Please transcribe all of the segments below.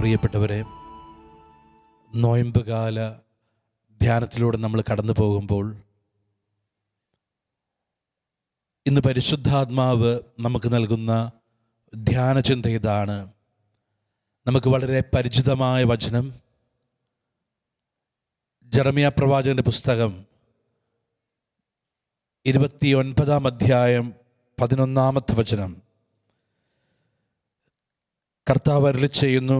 പ്രിയപ്പെട്ടവരെ, നോയമ്പുകാല ധ്യാനത്തിലൂടെ നമ്മൾ കടന്നു പോകുമ്പോൾ ഇന്ന് പരിശുദ്ധാത്മാവ് നമുക്ക് നൽകുന്ന ധ്യാനചിന്ത ഇതാണ്. നമുക്ക് വളരെ പരിചിതമായ വചനം, ജെറമ്യാ പ്രവാചകന്റെ പുസ്തകം 29-ാം അധ്യായം 11-ാമത്തെ വചനം. കർത്താവ് അരുളി ചെയ്യുന്നു,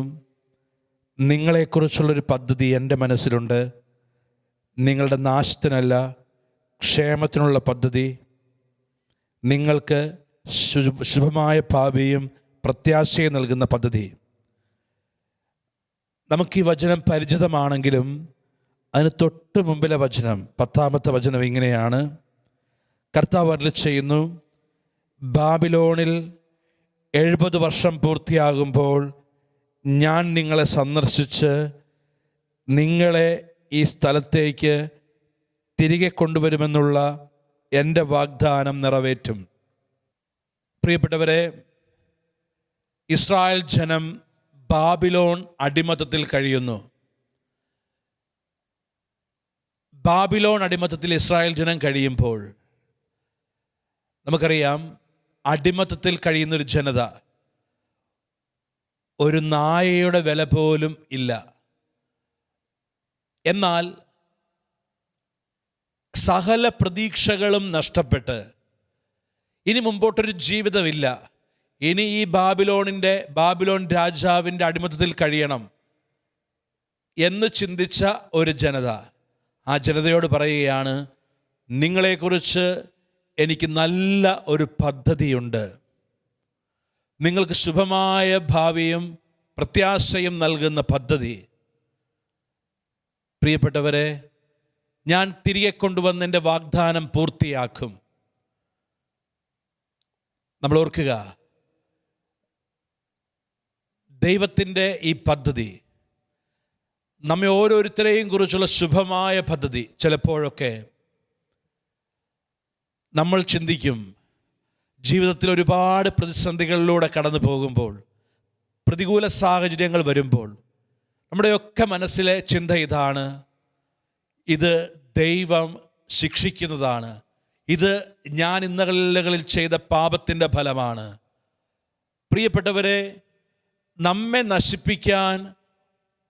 നിങ്ങളെക്കുറിച്ചുള്ളൊരു പദ്ധതി എൻ്റെ മനസ്സിലുണ്ട്, നിങ്ങളുടെ നാശത്തിനല്ല ക്ഷേമത്തിനുള്ള പദ്ധതി, നിങ്ങൾക്ക് ശുഭമായ ഭാവിയും പ്രത്യാശയും നൽകുന്ന പദ്ധതി. നമുക്ക് ഈ വചനം പരിചിതമാണെങ്കിലും അതിന് തൊട്ട് മുമ്പിലെ വചനം, 10-ാമത്തെ വചനം ഇങ്ങനെയാണ്. കർത്താവ് അരുളി ചെയ്യുന്നു, ബാബിലോണിൽ 70 വർഷം പൂർത്തിയാകുമ്പോൾ ഞാൻ നിങ്ങളെ സന്ദർശിച്ച് നിങ്ങളെ ഈ സ്ഥലത്തേക്ക് തിരികെ കൊണ്ടുവരുമെന്നുള്ള എൻ്റെ വാഗ്ദാനം നിറവേറ്റും. പ്രിയപ്പെട്ടവരെ, ഇസ്രായേൽ ജനം ബാബിലോൺ അടിമത്തത്തിൽ കഴിയുന്നു. ബാബിലോൺ അടിമത്തത്തിൽ ഇസ്രായേൽ ജനം കഴിയുമ്പോൾ നമുക്കറിയാം, അടിമത്തത്തിൽ കഴിയുന്നൊരു ജനത ഒരു നായയുടെ വില പോലും ഇല്ല. എന്നാൽ സകല പ്രതീക്ഷകളും നഷ്ടപ്പെട്ട് ഇനി മുമ്പോട്ടൊരു ജീവിതമില്ല, ഇനി ഈ ബാബിലോൺ രാജാവിൻ്റെ അടിമത്തത്തിൽ കഴിയണം എന്ന് ചിന്തിച്ച ഒരു ജനത ആ ജനതയോട് പറയുകയാണ്, നിങ്ങളെക്കുറിച്ച് എനിക്ക് നല്ല ഒരു പദ്ധതിയുണ്ട്, നിങ്ങൾക്ക് ശുഭമായ ഭാവിയും പ്രത്യാശയും നൽകുന്ന പദ്ധതി. പ്രിയപ്പെട്ടവരെ, ഞാൻ തിരികെ കൊണ്ടുവന്ന് എൻ്റെ വാഗ്ദാനം പൂർത്തിയാക്കും. നമ്മൾ ഓർക്കുക, ദൈവത്തിൻ്റെ ഈ പദ്ധതി നമ്മെ ഓരോരുത്തരെയും കുറിച്ചുള്ള ശുഭമായ പദ്ധതി. ചിലപ്പോഴൊക്കെ നമ്മൾ ചിന്തിക്കും, ജീവിതത്തിൽ ഒരുപാട് പ്രതിസന്ധികളിലൂടെ കടന്നു പോകുമ്പോൾ, പ്രതികൂല സാഹചര്യങ്ങൾ വരുമ്പോൾ നമ്മുടെയൊക്കെ മനസ്സിലെ ചിന്ത ഇതാണ്, ഇത് ദൈവം ശിക്ഷിക്കുന്നതാണ്, ഇത് ഞാൻ ഇന്നകളിൽ ചെയ്ത പാപത്തിൻ്റെ ഫലമാണ്. പ്രിയപ്പെട്ടവരെ, നമ്മെ നശിപ്പിക്കാൻ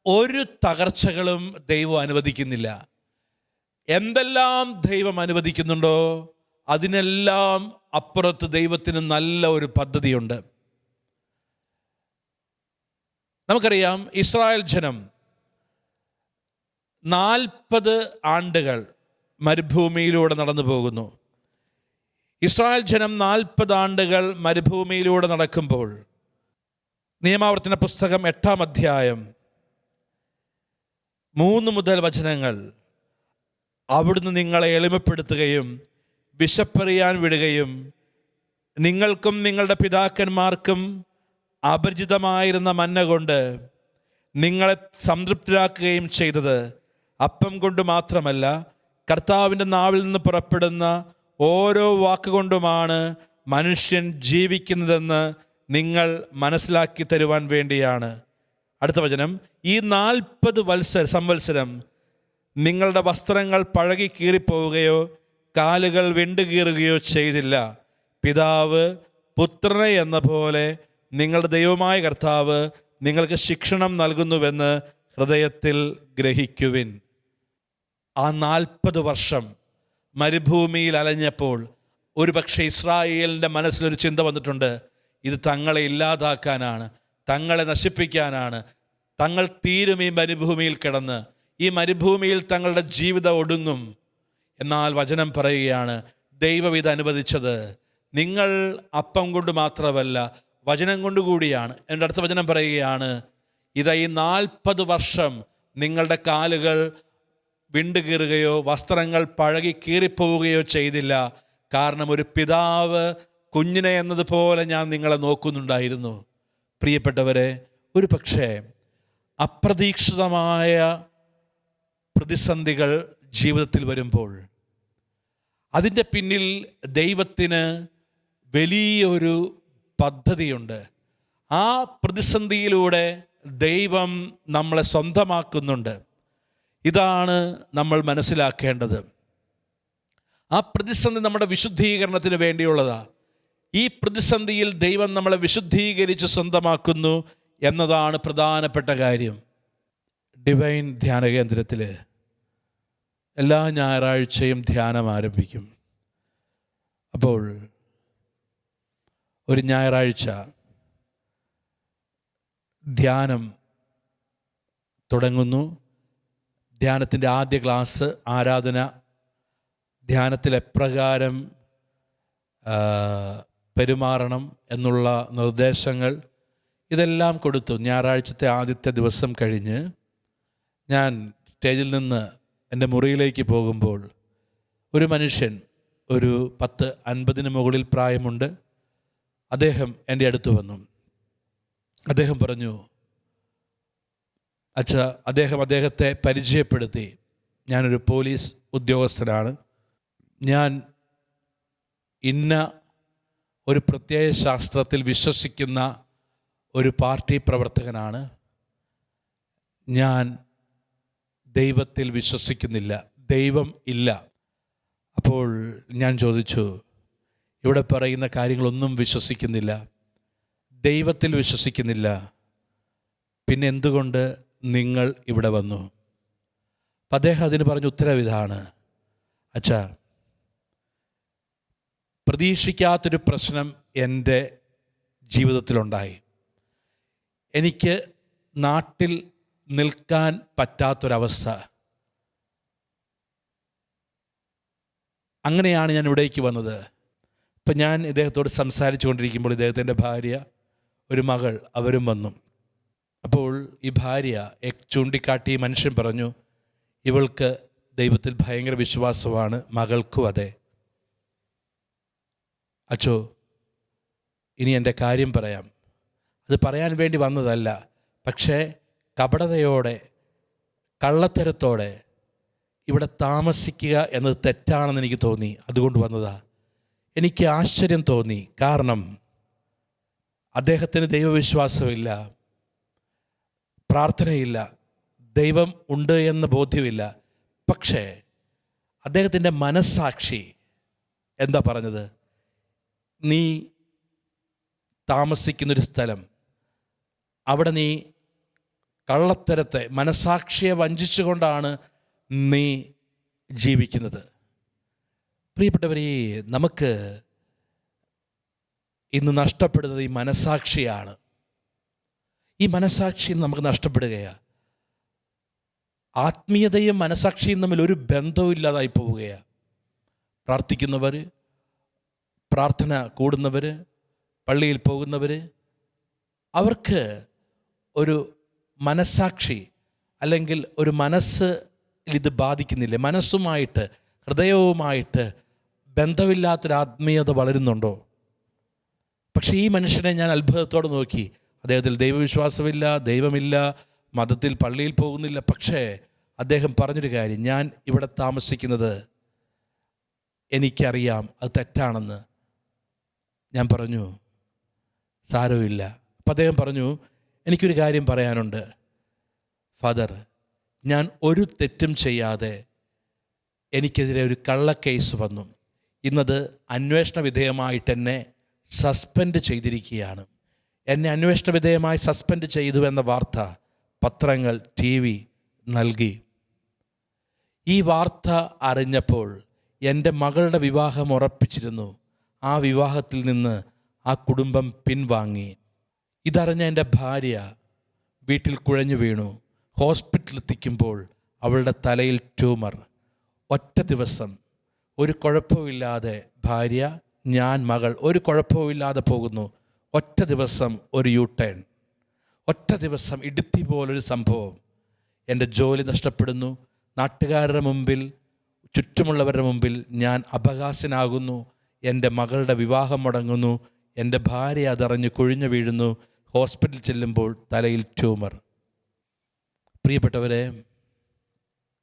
ഒരു തകർച്ചകളും ദൈവം അനുവദിക്കുന്നില്ല. എന്തെല്ലാം ദൈവം അനുവദിക്കുന്നുണ്ടോ അതിനെല്ലാം അപ്പുറത്ത് ദൈവത്തിന് നല്ല ഒരു പദ്ധതിയുണ്ട്. നമുക്കറിയാം, ഇസ്രായേൽ ജനം 40 ആണ്ടുകൾ മരുഭൂമിയിലൂടെ നടന്നു പോകുന്നു. ഇസ്രായേൽ ജനം 40 ആണ്ടുകൾ മരുഭൂമിയിലൂടെ നടക്കുമ്പോൾ നിയമാവർത്തന പുസ്തകം 8-ാം അധ്യായം 3 മുതൽ വചനങ്ങൾ, അവിടുന്ന് നിങ്ങളെ എളിമപ്പെടുത്തുകയും വിശപ്പറിയാൻ വിടുകയും നിങ്ങൾക്കും നിങ്ങളുടെ പിതാക്കന്മാർക്കും അപരിചിതമായിരുന്ന മന്ന കൊണ്ട് നിങ്ങളെ സംതൃപ്തരാക്കുകയും ചെയ്തത് അപ്പം കൊണ്ട് മാത്രമല്ല, കർത്താവിൻ്റെ നാവിൽ നിന്ന് പുറപ്പെടുന്ന ഓരോ വാക്കുകൊണ്ടുമാണ് മനുഷ്യൻ ജീവിക്കുന്നതെന്ന് നിങ്ങൾ മനസ്സിലാക്കി തരുവാൻ വേണ്ടിയാണ്. അടുത്ത വചനം, ഈ 40 സംവത്സരം നിങ്ങളുടെ വസ്ത്രങ്ങൾ പഴകി കീറിപ്പോവുകയോ കാലുകൾ വിണ്ടുകീറുകയോ ചെയ്തില്ല. പിതാവ് പുത്രനെ എന്ന പോലെ നിങ്ങളുടെ ദൈവമായ കർത്താവ് നിങ്ങൾക്ക് ശിക്ഷണം നൽകുന്നുവെന്ന് ഹൃദയത്തിൽ ഗ്രഹിക്കുവിൻ. ആ 40 വർഷം മരുഭൂമിയിൽ അലഞ്ഞപ്പോൾ ഒരുപക്ഷെ ഇസ്രായേലിൻ്റെ മനസ്സിലൊരു ചിന്ത വന്നിട്ടുണ്ട്, ഇത് തങ്ങളെ ഇല്ലാതാക്കാനാണ്, തങ്ങളെ നശിപ്പിക്കാനാണ്, തങ്ങൾ തീരും ഈ മരുഭൂമിയിൽ കിടന്ന്, ഈ മരുഭൂമിയിൽ തങ്ങളുടെ ജീവിതം ഒടുങ്ങും. എന്നാൽ വചനം പറയുകയാണ്, ദൈവം ഇത് അനുവദിച്ചത് നിങ്ങൾ അപ്പം കൊണ്ട് മാത്രമല്ല വചനം കൊണ്ടുകൂടിയാണ്. എൻ്റെ അടുത്ത വചനം പറയുകയാണ്, ഇതാ ഈ 40 വർഷം നിങ്ങളുടെ കാലുകൾ വിണ്ടുകീറുകയോ വസ്ത്രങ്ങൾ പഴകി കീറിപ്പോവുകയോ ചെയ്തില്ല. കാരണം ഒരു പിതാവ് കുഞ്ഞിനെ എന്നതുപോലെ ഞാൻ നിങ്ങളെ നോക്കുന്നുണ്ടായിരുന്നു. പ്രിയപ്പെട്ടവരെ, ഒരു പക്ഷേ അപ്രതീക്ഷിതമായ പ്രതിസന്ധികൾ ജീവിതത്തിൽ വരുമ്പോൾ അതിൻ്റെ പിന്നിൽ ദൈവത്തിന് വലിയൊരു പദ്ധതിയുണ്ട്. ആ പ്രതിസന്ധിയിലൂടെ ദൈവം നമ്മളെ സ്വന്തമാക്കുന്നുണ്ട്. ഇതാണ് നമ്മൾ മനസ്സിലാക്കേണ്ടത്. ആ പ്രതിസന്ധി നമ്മുടെ വിശുദ്ധീകരണത്തിന് വേണ്ടിയുള്ളതാണ്. ഈ പ്രതിസന്ധിയിൽ ദൈവം നമ്മളെ വിശുദ്ധീകരിച്ച് സ്വന്തമാക്കുന്നു എന്നതാണ് പ്രധാനപ്പെട്ട കാര്യം. ഡിവൈൻ ധ്യാന കേന്ദ്രത്തിൽ എല്ലാ ഞായറാഴ്ചയും ധ്യാനം ആരംഭിക്കും. അപ്പോൾ ഒരു ഞായറാഴ്ച ധ്യാനം തുടങ്ങുന്നു. ധ്യാനത്തിൻ്റെ ആദ്യ ക്ലാസ് ആരാധന, ധ്യാനത്തിൽ എപ്രകാരം പെരുമാറണം എന്നുള്ള നിർദ്ദേശങ്ങൾ ഇതെല്ലാം കൊടുത്തു. ഞായറാഴ്ചത്തെ ആദ്യത്തെ ദിവസം കഴിഞ്ഞ് ഞാൻ സ്റ്റേജിൽ നിന്ന് എൻ്റെ മുറിയിലേക്ക് പോകുമ്പോൾ ഒരു മനുഷ്യൻ, ഒരു 10-50 മുകളിൽ പ്രായമുണ്ട്, അദ്ദേഹം എൻ്റെ അടുത്ത് വന്നു. അദ്ദേഹം പറഞ്ഞു, അച്ഛാ, അദ്ദേഹത്തെ പരിചയപ്പെടുത്തി. ഞാനൊരു പോലീസ് ഉദ്യോഗസ്ഥനാണ്, ഞാൻ ഇന്ന ഒരു പ്രത്യയ ശാസ്ത്രത്തിൽ വിശ്വസിക്കുന്ന ഒരു പാർട്ടി പ്രവർത്തകനാണ്, ഞാൻ ദൈവത്തിൽ വിശ്വസിക്കുന്നില്ല, ദൈവം ഇല്ല. അപ്പോൾ ഞാൻ ചോദിച്ചു, ഇവിടെ പറയുന്ന കാര്യങ്ങളൊന്നും വിശ്വസിക്കുന്നില്ല, ദൈവത്തിൽ വിശ്വസിക്കുന്നില്ല, പിന്നെ എന്തുകൊണ്ട് നിങ്ങൾ ഇവിടെ വന്നു? അപ്പം അദ്ദേഹം അതിന് പറഞ്ഞ ഉത്തരം ഇതാണ്, അച്ഛാ, പ്രതീക്ഷിക്കാത്തൊരു പ്രശ്നം എൻ്റെ ജീവിതത്തിലുണ്ടായി. എനിക്ക് നാട്ടിൽ നിൽക്കാൻ പറ്റാത്തൊരവസ്ഥ. അങ്ങനെയാണ് ഞാൻ ഇവിടേക്ക് വന്നത്. ഇപ്പം ഞാൻ ഇദ്ദേഹത്തോട് സംസാരിച്ചു കൊണ്ടിരിക്കുമ്പോൾ ഇദ്ദേഹത്തിൻ്റെ ഭാര്യ, ഒരു മകൾ, അവരും വന്നു. അപ്പോൾ ഈ ഭാര്യ ചൂണ്ടിക്കാട്ടി മനുഷ്യൻ പറഞ്ഞു, ഇവൾക്ക് ദൈവത്തിൽ ഭയങ്കര വിശ്വാസമാണ്, മകൾക്കും അതെ. അച്ചോ, ഇനി എൻ്റെ കാര്യം പറയാം. അത് പറയാൻ വേണ്ടി വന്നതല്ല, പക്ഷേ കപടതയോടെ, കള്ളത്തരത്തോടെ ഇവിടെ താമസിക്കുക എന്നത് തെറ്റാണെന്ന് എനിക്ക് തോന്നി. അതുകൊണ്ട് വന്നതാ. എനിക്ക് ആശ്ചര്യം തോന്നി. കാരണം അദ്ദേഹത്തിന് ദൈവവിശ്വാസമില്ല, പ്രാർത്ഥനയില്ല, ദൈവം ഉണ്ട് എന്ന ബോധ്യമില്ല. പക്ഷേ അദ്ദേഹത്തിൻ്റെ മനസ്സാക്ഷി എന്താ പറഞ്ഞത്? നീ താമസിക്കുന്നൊരു സ്ഥലം, അവിടെ നീ കള്ളത്തരത്തെ, മനസ്സാക്ഷിയെ വഞ്ചിച്ചുകൊണ്ടാണ് നീ ജീവിക്കുന്നത്. പ്രിയപ്പെട്ടവരെ, നമുക്ക് ഇന്ന് നഷ്ടപ്പെടുന്നത് ഈ മനസ്സാക്ഷിയാണ്. ഈ മനസ്സാക്ഷി നമുക്ക് നഷ്ടപ്പെടുകയാണ്. ആത്മീയതയും മനസ്സാക്ഷിയും തമ്മിൽ ഒരു ബന്ധവും ഇല്ലാതായി പോവുകയാണ്. പ്രാർത്ഥിക്കുന്നവർ, പ്രാർത്ഥന കൂടുന്നവർ, പള്ളിയിൽ പോകുന്നവർ, അവർക്ക് ഒരു മനസ്സാക്ഷി അല്ലെങ്കിൽ ഒരു മനസ്സ് ഇത് ബാധിക്കുന്നില്ല. മനസ്സുമായിട്ട്, ഹൃദയവുമായിട്ട് ബന്ധമില്ലാത്തൊരു ആത്മീയത വളരുന്നുണ്ടോ? പക്ഷേ ഈ മനുഷ്യനെ ഞാൻ അത്ഭുതത്തോടെ നോക്കി. അദ്ദേഹത്തിൽ ദൈവവിശ്വാസമില്ല, ദൈവമില്ല, മതത്തിൽ പള്ളിയിൽ പോകുന്നില്ല. പക്ഷേ അദ്ദേഹം പറഞ്ഞൊരു കാര്യം, ഞാൻ ഇവിടെ താമസിക്കുന്നത് എനിക്കറിയാം അത് തെറ്റാണെന്ന്. ഞാൻ പറഞ്ഞു, സാരമില്ല. അപ്പം അദ്ദേഹം പറഞ്ഞു, എനിക്കൊരു കാര്യം പറയാനുണ്ട് ഫാദർ, ഞാൻ ഒരു തെറ്റും ചെയ്യാതെ എനിക്കെതിരെ ഒരു കള്ളക്കേസ് വന്നു. ഇന്നത് അന്വേഷണ വിധേയമായിട്ട് എന്നെ സസ്പെൻഡ് ചെയ്തിരിക്കുകയാണ്. എന്നെ അന്വേഷണ വിധേയമായി സസ്പെൻഡ് ചെയ്തു എന്ന വാർത്ത പത്രങ്ങൾ, TV നൽകി. ഈ വാർത്ത അറിഞ്ഞപ്പോൾ എൻ്റെ മകളുടെ വിവാഹം ഉറപ്പിച്ചിരുന്നു. ആ വിവാഹത്തിൽ നിന്ന് ആ കുടുംബം പിൻവാങ്ങി. ഇതറിഞ്ഞ എൻ്റെ ഭാര്യ വീട്ടിൽ കുഴഞ്ഞു വീണു. ഹോസ്പിറ്റലിൽ എത്തിക്കുമ്പോൾ അവളുടെ തലയിൽ ട്യൂമർ. ഒറ്റ ദിവസം ഒരു കുഴപ്പമില്ലാതെ ഭാര്യ, ഞാൻ, മകൾ ഒരു കുഴപ്പമില്ലാതെ പോകുന്നു. ഒറ്റ ദിവസം ഒരു U-ടേൺ, ഒറ്റ ദിവസം ഇടുത്തി പോലൊരു സംഭവം. എൻ്റെ ജോലി നഷ്ടപ്പെടുന്നു. നാട്ടുകാരുടെ മുമ്പിൽ, ചുറ്റുമുള്ളവരുടെ മുമ്പിൽ ഞാൻ അപഹാസ്യനാകുന്നു. എൻ്റെ മകളുടെ വിവാഹം മുടങ്ങുന്നു. എൻ്റെ ഭാര്യ അതറിഞ്ഞ് കുഴിഞ്ഞു വീഴുന്നു. ഹോസ്പിറ്റലിൽ ചെല്ലുമ്പോൾ തലയിൽ ട്യൂമർ. പ്രിയപ്പെട്ടവരെ,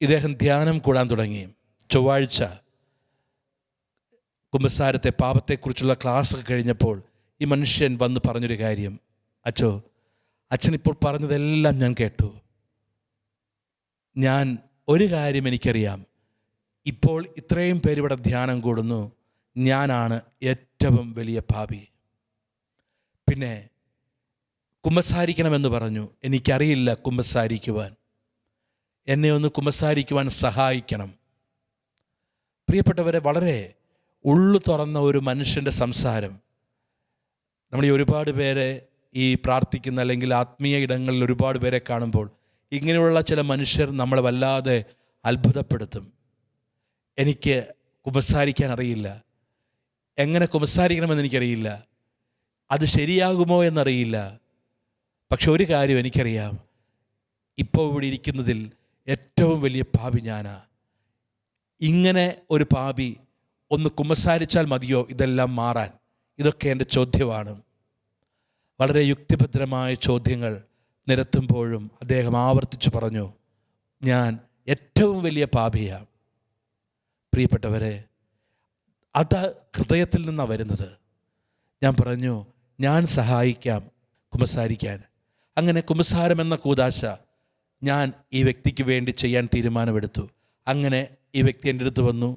ഇദ്ദേഹം ധ്യാനം കൂടാൻ തുടങ്ങി. ചൊവ്വാഴ്ച കുമ്പസാരത്തെ, പാപത്തെക്കുറിച്ചുള്ള ക്ലാസ് കഴിഞ്ഞപ്പോൾ ഈ മനുഷ്യൻ വന്ന് പറഞ്ഞൊരു കാര്യം, അച്ചോ, അച്ഛൻ ഇപ്പോൾ പറഞ്ഞതെല്ലാം ഞാൻ കേട്ടു. ഞാൻ ഒരു കാര്യം എനിക്കറിയാം, ഇപ്പോൾ ഇത്രയും പേരിവിടെ ധ്യാനം കൂടുന്നു, ഞാനാണ് ഏറ്റവും വലിയ പാപി. പിന്നെ കുമ്പസാരിക്കണമെന്ന് പറഞ്ഞു. എനിക്കറിയില്ല കുമ്പസാരിക്കുവാൻ. എന്നെ ഒന്ന് കുമ്പസാരിക്കുവാൻ സഹായിക്കണം. പ്രിയപ്പെട്ടവരെ, വളരെ ഉള്ളു തുറന്ന ഒരു മനുഷ്യൻ്റെ സംസാരം. നമ്മൾ ഈ ഒരുപാട് പേരെ ഈ പ്രാർത്ഥിക്കുന്ന അല്ലെങ്കിൽ ആത്മീയ ഇടങ്ങളിൽ ഒരുപാട് പേരെ കാണുമ്പോൾ ഇങ്ങനെയുള്ള ചില മനുഷ്യർ നമ്മളെ വല്ലാതെ അത്ഭുതപ്പെടുത്തും. എനിക്ക് കുമ്പസാരിക്കാൻ അറിയില്ല, എങ്ങനെ കുമ്പസാരിക്കണമെന്ന് എനിക്കറിയില്ല, അത് ശരിയാകുമോ എന്നറിയില്ല. പക്ഷെ ഒരു കാര്യം എനിക്കറിയാം, ഇപ്പോൾ ഇവിടെ ഇരിക്കുന്നതിൽ ഏറ്റവും വലിയ പാപി ഞാനാ. ഇങ്ങനെ ഒരു പാപി ഒന്ന് കുമ്പസാരിച്ചാൽ മതിയോ ഇതെല്ലാം മാറാൻ? ഇതൊക്കെ എൻ്റെ ചോദ്യമാണ്. വളരെ യുക്തിഭദ്രമായ ചോദ്യങ്ങൾ നിരത്തുമ്പോഴും അദ്ദേഹം ആവർത്തിച്ചു പറഞ്ഞു, ഞാൻ ഏറ്റവും വലിയ പാപിയാണ്. പ്രിയപ്പെട്ടവരെ, അത് ഹൃദയത്തിൽ നിന്നാണ് വരുന്നത്. ഞാൻ പറഞ്ഞു, ഞാൻ സഹായിക്കാം കുമ്പസാരിക്കാൻ. അങ്ങനെ കുമ്പസാരം എന്ന കൂദാശ ഞാൻ ഈ വ്യക്തിക്ക് വേണ്ടി ചെയ്യാൻ തീരുമാനമെടുത്തു. അങ്ങനെ ഈ വ്യക്തി എൻ്റെ അടുത്ത് വന്നു,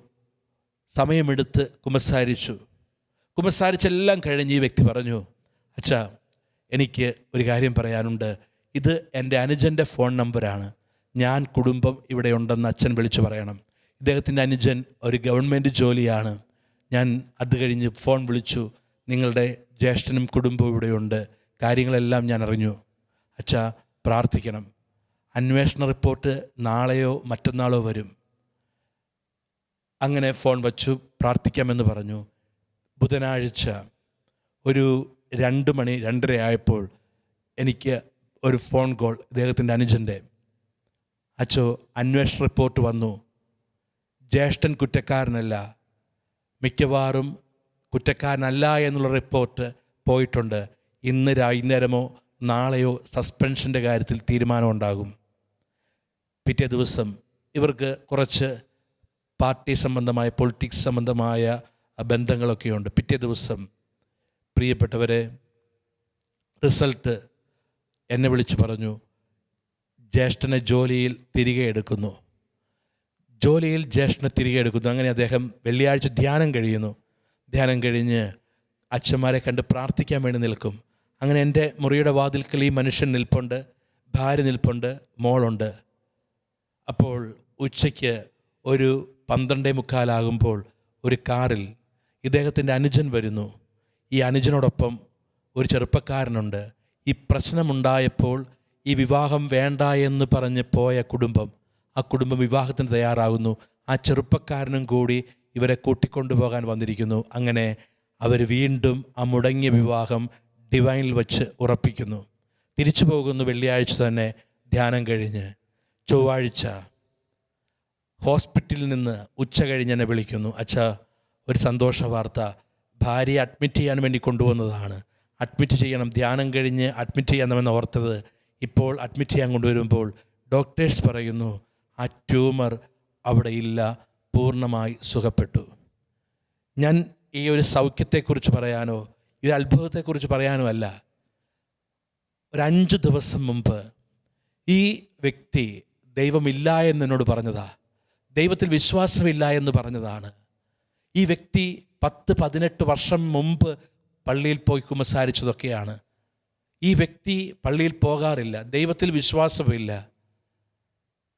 സമയമെടുത്ത് കുമ്പസാരിച്ചു. കുമ്പസാരിച്ചെല്ലാം കഴിഞ്ഞ് ഈ വ്യക്തി പറഞ്ഞു, അച്ഛാ, എനിക്ക് ഒരു കാര്യം പറയാനുണ്ട്. ഇത് എൻ്റെ അനുജൻ്റെ ഫോൺ നമ്പറാണ്. ഞാൻ കുടുംബം ഇവിടെ ഉണ്ടെന്ന് അച്ഛൻ വിളിച്ചു പറയണം. ഇദ്ദേഹത്തിൻ്റെ അനുജൻ ഒരു ഗവൺമെൻറ് ജോലിയാണ്. ഞാൻ അത് കഴിഞ്ഞ് ഫോൺ വിളിച്ചു, നിങ്ങളുടെ ജ്യേഷ്ഠനും കുടുംബവും ഇവിടെയുണ്ട്, കാര്യങ്ങളെല്ലാം ഞാൻ അറിഞ്ഞു. അച്ഛാ, പ്രാർത്ഥിക്കണം. അന്വേഷണ റിപ്പോർട്ട് നാളെയോ മറ്റന്നാളോ വരും. അങ്ങനെ ഫോൺ വച്ചു, പ്രാർത്ഥിക്കാമെന്ന് പറഞ്ഞു. ബുധനാഴ്ച ഒരു 2 മണി 2:30 ആയപ്പോൾ എനിക്ക് ഒരു ഫോൺ കോൾ ഇദ്ദേഹത്തിൻ്റെ അനുജൻ്റെ. അച്ചോ, അന്വേഷണ റിപ്പോർട്ട് വന്നു, ജ്യേഷ്ഠൻ കുറ്റക്കാരനല്ല, മിക്കവാറും കുറ്റക്കാരനല്ല എന്നുള്ള റിപ്പോർട്ട് പോയിട്ടുണ്ട്. ഇന്ന് വൈകുന്നേരമോ നാളെയോ സസ്പെൻഷൻ്റെ കാര്യത്തിൽ തീരുമാനമുണ്ടാകും. പിറ്റേ ദിവസം ഇവർക്ക് കുറച്ച് പാർട്ടി സംബന്ധമായ പൊളിറ്റിക്സ് സംബന്ധമായ ബന്ധങ്ങളൊക്കെയുണ്ട്. പിറ്റേ ദിവസം പ്രിയപ്പെട്ടവരെ, റിസൾട്ട് എന്നെ വിളിച്ച് പറഞ്ഞു, ജ്യേഷ്ഠനെ ജോലിയിൽ തിരികെ എടുക്കുന്നു. ജോലിയിൽ ജ്യേഷ്ഠനെ തിരികെ എടുക്കുന്നു. അങ്ങനെ അദ്ദേഹം വെള്ളിയാഴ്ച ധ്യാനം കഴിയുന്നു. ധ്യാനം കഴിഞ്ഞ് അച്ഛന്മാരെ കണ്ട് പ്രാർത്ഥിക്കാൻ വേണ്ടി നിൽക്കും. അങ്ങനെ എൻ്റെ മുറിയുടെ വാതിൽക്കൽ ഈ മനുഷ്യൻ നിൽപ്പുണ്ട്, ഭാര്യ നിൽപ്പുണ്ട്, മോളുണ്ട്. അപ്പോൾ ഉച്ചയ്ക്ക് ഒരു 12:45 ഒരു കാറിൽ ഇദ്ദേഹത്തിൻ്റെ അനുജൻ വരുന്നു. ഈ അനുജനോടൊപ്പം ഒരു ചെറുപ്പക്കാരനുണ്ട്. ഈ പ്രശ്നമുണ്ടായപ്പോൾ ഈ വിവാഹം വേണ്ട എന്ന് പറഞ്ഞ് പോയ കുടുംബം, ആ കുടുംബം വിവാഹത്തിന് തയ്യാറാകുന്നു. ആ ചെറുപ്പക്കാരനും കൂടി ഇവരെ കൂട്ടിക്കൊണ്ടുപോകാൻ വന്നിരിക്കുന്നു. അങ്ങനെ അവർ വീണ്ടും ആ മുടങ്ങിയ വിവാഹം ഡിവൈനിൽ വച്ച് ഉറപ്പിക്കുന്നു. തിരിച്ചു പോകുന്നു. വെള്ളിയാഴ്ച തന്നെ ധ്യാനം കഴിഞ്ഞ് ചൊവ്വാഴ്ച ഹോസ്പിറ്റലിൽ നിന്ന് ഉച്ച കഴിഞ്ഞ് എന്നെ വിളിക്കുന്നു. അച്ഛാ, ഒരു സന്തോഷ വാർത്ത, ഭാര്യയെ അഡ്മിറ്റ് ചെയ്യാൻ വേണ്ടി കൊണ്ടുവന്നതാണ്. അഡ്മിറ്റ് ചെയ്യണം, ധ്യാനം കഴിഞ്ഞ് അഡ്മിറ്റ് ചെയ്യാമെന്ന് ഓർത്തത്. ഇപ്പോൾ അഡ്മിറ്റ് ചെയ്യാൻ കൊണ്ടുവരുമ്പോൾ ഡോക്ടേഴ്സ് പറയുന്നു, ആ ട്യൂമർ അവിടെ ഇല്ല, പൂർണ്ണമായി സുഖപ്പെട്ടു. ഞാൻ ഈ ഒരു സൗഖ്യത്തെക്കുറിച്ച് പറയാനോ ഈ ഒരു അത്ഭുതത്തെക്കുറിച്ച് പറയാനോ അല്ല. ഒരു 5 ദിവസം മുമ്പ് ഈ വ്യക്തി ദൈവമില്ല എന്ന് എന്നോട് പറഞ്ഞതാ, ദൈവത്തിൽ വിശ്വാസമില്ല എന്ന് പറഞ്ഞതാണ്. ഈ വ്യക്തി 10-18 വർഷം മുമ്പ് പള്ളിയിൽ പോയി കുമ്പസാരിച്ചതൊക്കെയാണ്. ഈ വ്യക്തി പള്ളിയിൽ പോകാറില്ല, ദൈവത്തിൽ വിശ്വാസമില്ല.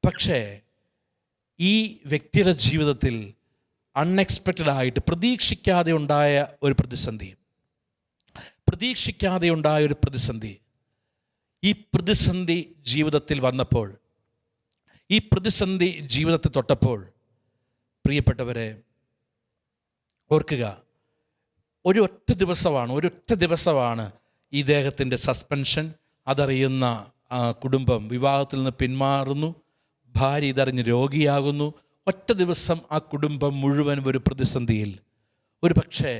പക്ഷേ ഈ വ്യക്തിയുടെ ജീവിതത്തിൽ അൺഎക്സ്പെക്റ്റഡായിട്ട് പ്രതീക്ഷിക്കാതെ ഉണ്ടായ ഒരു പ്രതിസന്ധി ഈ പ്രതിസന്ധി ജീവിതത്തിൽ വന്നപ്പോൾ, ഈ പ്രതിസന്ധി ജീവിതത്തെ തൊട്ടപ്പോൾ, പ്രിയപ്പെട്ടവരെ ഓർക്കുക, ഒരൊറ്റ ദിവസമാണ് ഇദ്ദേഹത്തിൻ്റെ സസ്പെൻഷൻ. അതറിയുന്ന കുടുംബം വിവാഹത്തിൽ നിന്ന് പിന്മാറുന്നു. ഭാര്യ ഇതറിഞ്ഞ് രോഗിയാകുന്നു. ഒറ്റ ദിവസം ആ കുടുംബം മുഴുവൻ ഒരു പ്രതിസന്ധിയിൽ. ഒരു പക്ഷേ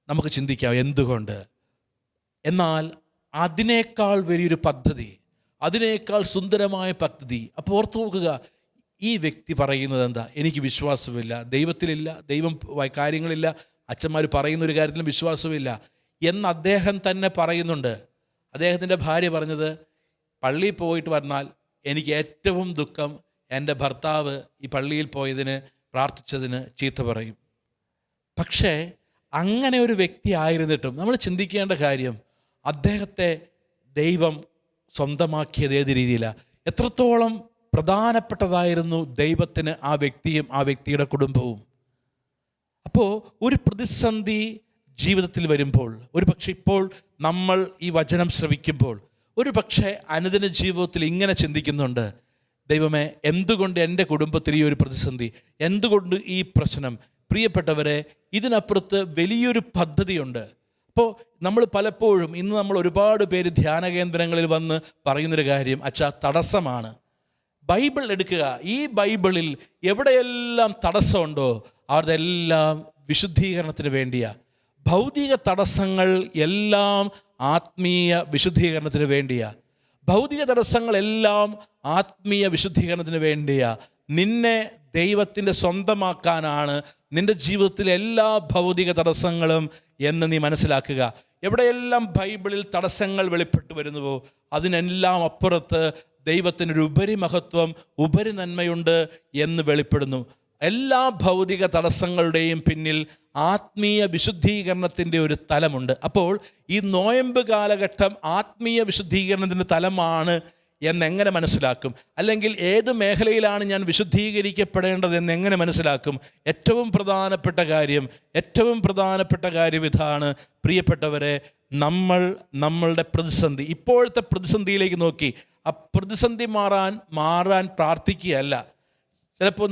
നമുക്ക് ചിന്തിക്കാം എന്തുകൊണ്ട്. എന്നാൽ അതിനേക്കാൾ വലിയൊരു പദ്ധതി, അതിനേക്കാൾ സുന്ദരമായ പദ്ധതി. അപ്പോൾ ഓർത്ത് നോക്കുക, ഈ വ്യക്തി പറയുന്നത് എന്താ? എനിക്ക് വിശ്വാസമില്ല, ദൈവത്തിലില്ല, ദൈവം കാര്യങ്ങളില്ല, അച്ഛന്മാർ പറയുന്ന ഒരു കാര്യത്തിലും വിശ്വാസമില്ല എന്ന് അദ്ദേഹം തന്നെ പറയുന്നുണ്ട്. അദ്ദേഹത്തിൻ്റെ ഭാര്യ പറഞ്ഞത്, പള്ളിയിൽ പോയിട്ട് വന്നാൽ എനിക്ക് ഏറ്റവും ദുഃഖം എൻ്റെ ഭർത്താവ് ഈ പള്ളിയിൽ പോയതിന്, പ്രാർത്ഥിച്ചതിന് ചീത്ത പറയും. പക്ഷേ അങ്ങനെ ഒരു വ്യക്തി ആയിരുന്നിട്ടും നമ്മൾ ചിന്തിക്കേണ്ട കാര്യം, അദ്ദേഹത്തെ ദൈവം സ്വന്തമാക്കിയത് ഏത് രീതിയിലാണ്, എത്രത്തോളം പ്രധാനപ്പെട്ടതായിരുന്നു ദൈവത്തിന് ആ വ്യക്തിയും ആ വ്യക്തിയുടെ കുടുംബവും. അപ്പോൾ ഒരു പ്രതിസന്ധി ജീവിതത്തിൽ വരുമ്പോൾ, ഒരു പക്ഷേ ഇപ്പോൾ നമ്മൾ ഈ വചനം ശ്രവിക്കുമ്പോൾ ഒരു പക്ഷേ അനുദിന ജീവിതത്തിൽ ഇങ്ങനെ ചിന്തിക്കുന്നുണ്ട്, ദൈവമേ, എന്തുകൊണ്ട് എൻ്റെ കുടുംബത്തിൽ ഈ ഒരു പ്രതിസന്ധി, എന്തുകൊണ്ട് ഈ പ്രശ്നം? പ്രിയപ്പെട്ടവരെ, ഇതിനപ്പുറത്ത് വലിയൊരു പദ്ധതിയുണ്ട്. അപ്പോൾ നമ്മൾ പലപ്പോഴും, ഇന്ന് നമ്മൾ ഒരുപാട് പേര് ധ്യാന കേന്ദ്രങ്ങളിൽ വന്ന് പറയുന്നൊരു കാര്യം, അച്ഛാ, തടസ്സമാണ്. ബൈബിൾ എടുക്കുക, ഈ ബൈബിളിൽ എവിടെയെല്ലാം തടസ്സമുണ്ടോ അതെല്ലാം വിശുദ്ധീകരണത്തിന് വേണ്ടിയാണ്. ഭൗതിക തടസ്സങ്ങൾ എല്ലാം ആത്മീയ വിശുദ്ധീകരണത്തിന് വേണ്ടിയാണ്. ഭൗതിക തടസ്സങ്ങളെല്ലാം ആത്മീയ വിശുദ്ധീകരണത്തിന് വേണ്ടിയാണ്. നിന്നെ ദൈവത്തിൻ്റെ സ്വന്തമാക്കാനാണ് നിൻ്റെ ജീവിതത്തിലെ എല്ലാ ഭൗതിക തടസ്സങ്ങളും എന്ന് നീ മനസ്സിലാക്കുക. എവിടെയെല്ലാം ബൈബിളിൽ തടസ്സങ്ങൾ വെളിപ്പെട്ടു വരുന്നുവോ അതിനെല്ലാം അപ്പുറത്ത് ദൈവത്തിനൊരു ഉപരിമഹത്വം, ഉപരി നന്മയുണ്ട് എന്ന് വെളിപ്പെടുന്നു. എല്ലാ ഭൗതിക തടസ്സങ്ങളുടെയും പിന്നിൽ ആത്മീയ വിശുദ്ധീകരണത്തിൻ്റെ ഒരു തലമുണ്ട്. അപ്പോൾ ഈ നോയമ്പ് കാലഘട്ടം ആത്മീയ വിശുദ്ധീകരണത്തിൻ്റെ തലമാണ് എന്നെങ്ങനെ മനസ്സിലാക്കും? അല്ലെങ്കിൽ ഏത് മേഖലയിലാണ് ഞാൻ വിശുദ്ധീകരിക്കപ്പെടേണ്ടതെന്ന് എങ്ങനെ മനസ്സിലാക്കും? ഏറ്റവും പ്രധാനപ്പെട്ട കാര്യം ഇതാണ്, പ്രിയപ്പെട്ടവരെ, നമ്മളുടെ പ്രതിസന്ധി, ഇപ്പോഴത്തെ പ്രതിസന്ധിയിലേക്ക് നോക്കി ആ പ്രതിസന്ധി മാറാൻ പ്രാർത്ഥിക്കുകയല്ല. ചിലപ്പോൾ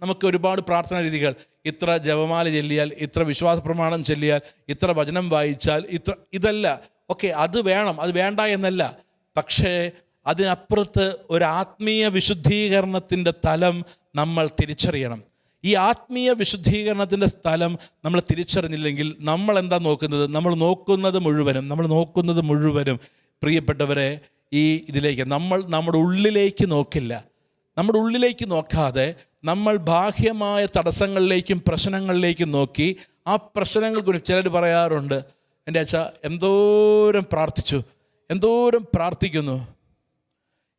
നമുക്ക് ഒരുപാട് പ്രാർത്ഥനാ രീതികൾ, ഇത്ര ജപമാല ചൊല്ലിയാൽ, ഇത്ര വിശ്വാസ പ്രമാണം ചൊല്ലിയാൽ, ഇത്ര വചനം വായിച്ചാൽ, ഇതല്ല. ഓക്കെ, അത് വേണം, അത് വേണ്ട എന്നല്ല. പക്ഷേ അതിനപ്പുറത്ത് ഒരു ആത്മീയ വിശുദ്ധീകരണത്തിൻ്റെ തലം നമ്മൾ തിരിച്ചറിയണം. ഈ ആത്മീയ വിശുദ്ധീകരണത്തിൻ്റെ സ്ഥലം നമ്മൾ തിരിച്ചറിഞ്ഞില്ലെങ്കിൽ നമ്മൾ എന്താ നോക്കുന്നത്? നമ്മൾ നോക്കുന്നത് മുഴുവനും പ്രിയപ്പെട്ടവരെ, ഈ ഇതിലേക്ക് നമ്മുടെ ഉള്ളിലേക്ക് നോക്കില്ല. നമ്മുടെ ഉള്ളിലേക്ക് നോക്കാതെ നമ്മൾ ബാഹ്യമായ തടസ്സങ്ങളിലേക്കും പ്രശ്നങ്ങളിലേക്കും നോക്കി ആ പ്രശ്നങ്ങൾ കൂടി. ചിലർ പറയാറുണ്ട്, എൻ്റെ അച്ഛാ, എന്തോരം പ്രാർത്ഥിക്കുന്നു,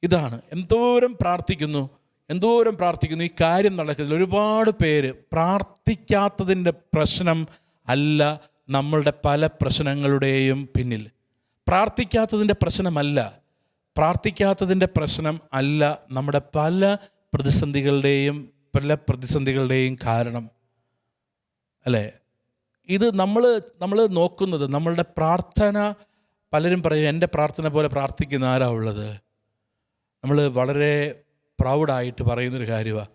ഇതാണ്, എന്തോരം പ്രാർത്ഥിക്കുന്നു, ഈ കാര്യം നടക്കുന്നില്ല. ഒരുപാട് പേര് പ്രാർത്ഥിക്കാത്തതിൻ്റെ പ്രശ്നം അല്ല നമ്മളുടെ പല പ്രശ്നങ്ങളുടെയും പിന്നിൽ. പ്രാർത്ഥിക്കാത്തതിൻ്റെ പ്രശ്നം അല്ല നമ്മുടെ പല പ്രതിസന്ധികളുടെയും കാരണം, അല്ലേ? ഇത് നമ്മൾ നോക്കുന്നത് നമ്മളുടെ പ്രാർത്ഥന. പലരും പറയും, എൻ്റെ പ്രാർത്ഥന പോലെ പ്രാർത്ഥിക്കുന്ന ആരാ ഉള്ളത്? നമ്മൾ വളരെ പ്രൗഡായിട്ട് പറയുന്നൊരു കാര്യമാണ്.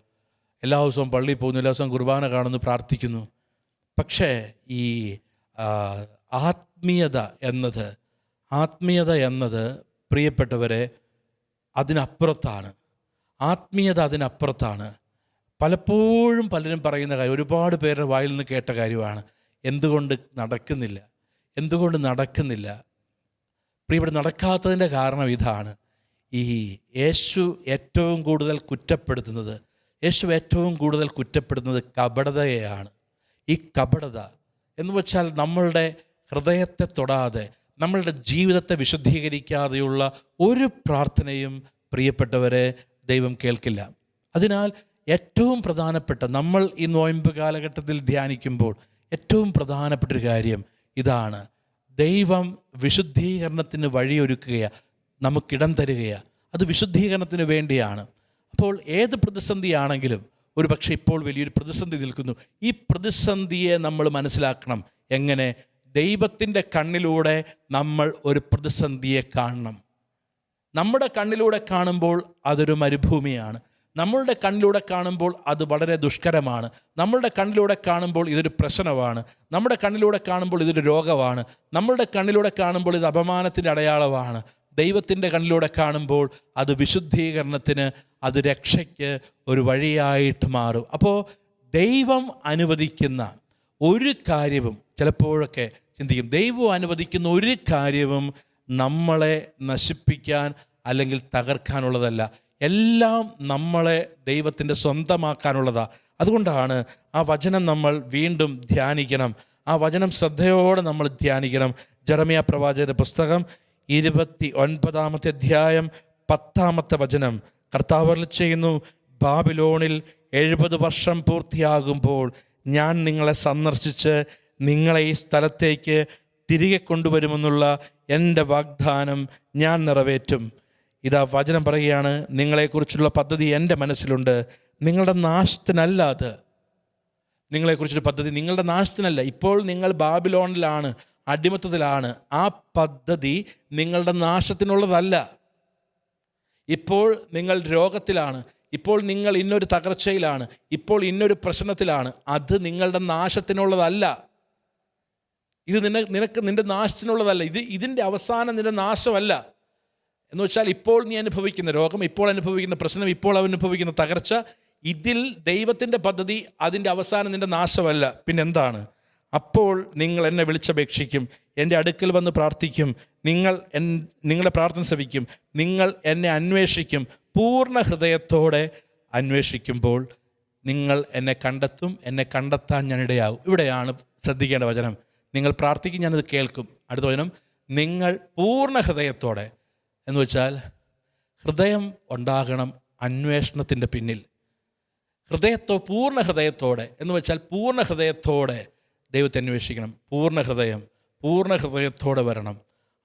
എല്ലാ ദിവസവും പള്ളിയിൽ പോകുന്നു, എല്ലാ ദിവസവും കുർബാന കാണുന്നു, പ്രാർത്ഥിക്കുന്നു. പക്ഷേ ഈ ആത്മീയത എന്നത് പ്രിയപ്പെട്ടവരെ അതിനപ്പുറത്താണ്. പലപ്പോഴും പലരും പറയുന്ന കാര്യം, ഒരുപാട് പേരുടെ വായിൽ നിന്ന് കേട്ട കാര്യമാണ്, എന്തുകൊണ്ട് നടക്കുന്നില്ല? ഇവിടെ നടക്കാത്തതിൻ്റെ കാരണം ഇതാണ്. ഈ യേശു ഏറ്റവും കൂടുതൽ കുറ്റപ്പെടുത്തുന്നത് കപടതയെയാണ്. ഈ കപടത എന്ന് വെച്ചാൽ നമ്മളുടെ ഹൃദയത്തെ തൊടാതെ, നമ്മളുടെ ജീവിതത്തെ വിശുദ്ധീകരിക്കാതെയുള്ള ഒരു പ്രാർത്ഥനയും പ്രിയപ്പെട്ടവരെ ദൈവം കേൾക്കില്ല. അതിനാൽ ഏറ്റവും പ്രധാനപ്പെട്ട, നമ്മൾ ഈ നോയമ്പ് കാലഘട്ടത്തിൽ ധ്യാനിക്കുമ്പോൾ ഏറ്റവും പ്രധാനപ്പെട്ടൊരു കാര്യം ഇതാണ്. ദൈവം വിശുദ്ധീകരണത്തിന് വഴിയൊരുക്കുകയാണ്, നമുക്കിടം തരികയാണ്. അത് വിശുദ്ധീകരണത്തിന് വേണ്ടിയാണ്. അപ്പോൾ ഏത് പ്രതിസന്ധിയാണെങ്കിലും, ഒരു പക്ഷേ ഇപ്പോൾ വലിയൊരു പ്രതിസന്ധി നിൽക്കുന്നു, ഈ പ്രതിസന്ധിയെ നമ്മൾ മനസ്സിലാക്കണം. എങ്ങനെ? ദൈവത്തിൻ്റെ കണ്ണിലൂടെ നമ്മൾ ഒരു പ്രതിസന്ധിയെ കാണണം. നമ്മുടെ കണ്ണിലൂടെ കാണുമ്പോൾ അതൊരു മരുഭൂമിയാണ്. നമ്മളുടെ കണ്ണിലൂടെ കാണുമ്പോൾ അത് വളരെ ദുഷ്കരമാണ്. നമ്മളുടെ കണ്ണിലൂടെ കാണുമ്പോൾ ഇതൊരു പ്രശ്നമാണ്. നമ്മുടെ കണ്ണിലൂടെ കാണുമ്പോൾ ഇതൊരു രോഗമാണ്. നമ്മളുടെ കണ്ണിലൂടെ കാണുമ്പോൾ ഇത് അപമാനത്തിൻ്റെ അടയാളമാണ്. ദൈവത്തിൻ്റെ കണ്ണിലൂടെ കാണുമ്പോൾ അത് വിശുദ്ധീകരണത്തിന്, അത് രക്ഷയ്ക്ക് ഒരു വഴിയായിട്ട് മാറും. അപ്പോൾ ദൈവം അനുവദിക്കുന്ന ഒരു കാര്യവും, ചിലപ്പോഴൊക്കെ ചിന്തിക്കും, ദൈവം അനുവദിക്കുന്ന ഒരു കാര്യവും നമ്മളെ നശിപ്പിക്കാൻ അല്ലെങ്കിൽ തകർക്കാനുള്ളതല്ല. എല്ലാം നമ്മളെ ദൈവത്തിൻ്റെ സ്വന്തമാക്കാനുള്ളതാണ്. അതുകൊണ്ടാണ് ആ വചനം നമ്മൾ വീണ്ടും ധ്യാനിക്കണം. ആ വചനം ശ്രദ്ധയോടെ നമ്മൾ ധ്യാനിക്കണം. ജെറമ്യാ പ്രവാചകന്റെ പുസ്തകം 29 അധ്യായം 10 വചനം. കർത്താവ് അരുളിച്ചെയ്യുന്നു, ബാബിലോണിൽ 70 വർഷം പൂർത്തിയാകുമ്പോൾ ഞാൻ നിങ്ങളെ സന്ദർശിച്ച് നിങ്ങളെ ഈ സ്ഥലത്തേക്ക് തിരികെ കൊണ്ടുവരുമെന്നുള്ള എൻ്റെ വാഗ്ദാനം ഞാൻ നിറവേറ്റും. ഇതാ വചനം പറയുകയാണ്, നിങ്ങളെക്കുറിച്ചുള്ള പദ്ധതി എൻ്റെ മനസ്സിലുണ്ട്, നിങ്ങളുടെ നാശത്തിനല്ല. അത് നിങ്ങളെക്കുറിച്ചൊരു പദ്ധതി നിങ്ങളുടെ നാശത്തിനല്ല. ഇപ്പോൾ നിങ്ങൾ ബാബിലോണിലാണ്, അടിമത്തത്തിലാണ്. ആ പദ്ധതി നിങ്ങളുടെ നാശത്തിനുള്ളതല്ല. ഇപ്പോൾ നിങ്ങൾ രോഗത്തിലാണ്, ഇപ്പോൾ നിങ്ങൾ ഇന്നൊരു തകർച്ചയിലാണ്, ഇപ്പോൾ ഇന്നൊരു പ്രശ്നത്തിലാണ്. അത് നിങ്ങളുടെ നാശത്തിനുള്ളതല്ല. ഇത് നിന്റെ നാശത്തിനുള്ളതല്ല. ഇതിൻ്റെ അവസാനം നിന്റെ നാശമല്ല. എന്ന് വെച്ചാൽ ഇപ്പോൾ നീ അനുഭവിക്കുന്ന രോഗം, ഇപ്പോൾ അനുഭവിക്കുന്ന പ്രശ്നം, ഇപ്പോൾ അനുഭവിക്കുന്ന തകർച്ച, ഇതിൽ ദൈവത്തിൻ്റെ പദ്ധതി അതിൻ്റെ അവസാനം നിന്റെ നാശമല്ല. പിന്നെന്താണ്? അപ്പോൾ നിങ്ങൾ എന്നെ വിളിച്ചപേക്ഷിക്കും, എൻ്റെ അടുക്കൽ വന്ന് പ്രാർത്ഥിക്കും, നിങ്ങളുടെ പ്രാർത്ഥന ശ്രവിക്കും, നിങ്ങൾ എന്നെ അന്വേഷിക്കും, പൂർണ്ണ ഹൃദയത്തോടെ അന്വേഷിക്കുമ്പോൾ നിങ്ങൾ എന്നെ കണ്ടെത്തും, എന്നെ കണ്ടെത്താൻ ഞാൻ ഇടയാകും. ഇവിടെയാണ് ശ്രദ്ധിക്കേണ്ട വചനം. നിങ്ങൾ പ്രാർത്ഥിക്കും, ഞാനത് കേൾക്കും. അടുത്ത വചനം, നിങ്ങൾ പൂർണ്ണ ഹൃദയത്തോടെ. എന്ന് വെച്ചാൽ ഹൃദയം ഉണ്ടാകണം അന്വേഷണത്തിൻ്റെ പിന്നിൽ. പൂർണ്ണ ഹൃദയത്തോടെ എന്ന് വെച്ചാൽ പൂർണ്ണ ഹൃദയത്തോടെ ദൈവത്തെ അന്വേഷിക്കണം. പൂർണ്ണ ഹൃദയത്തോടെ വരണം.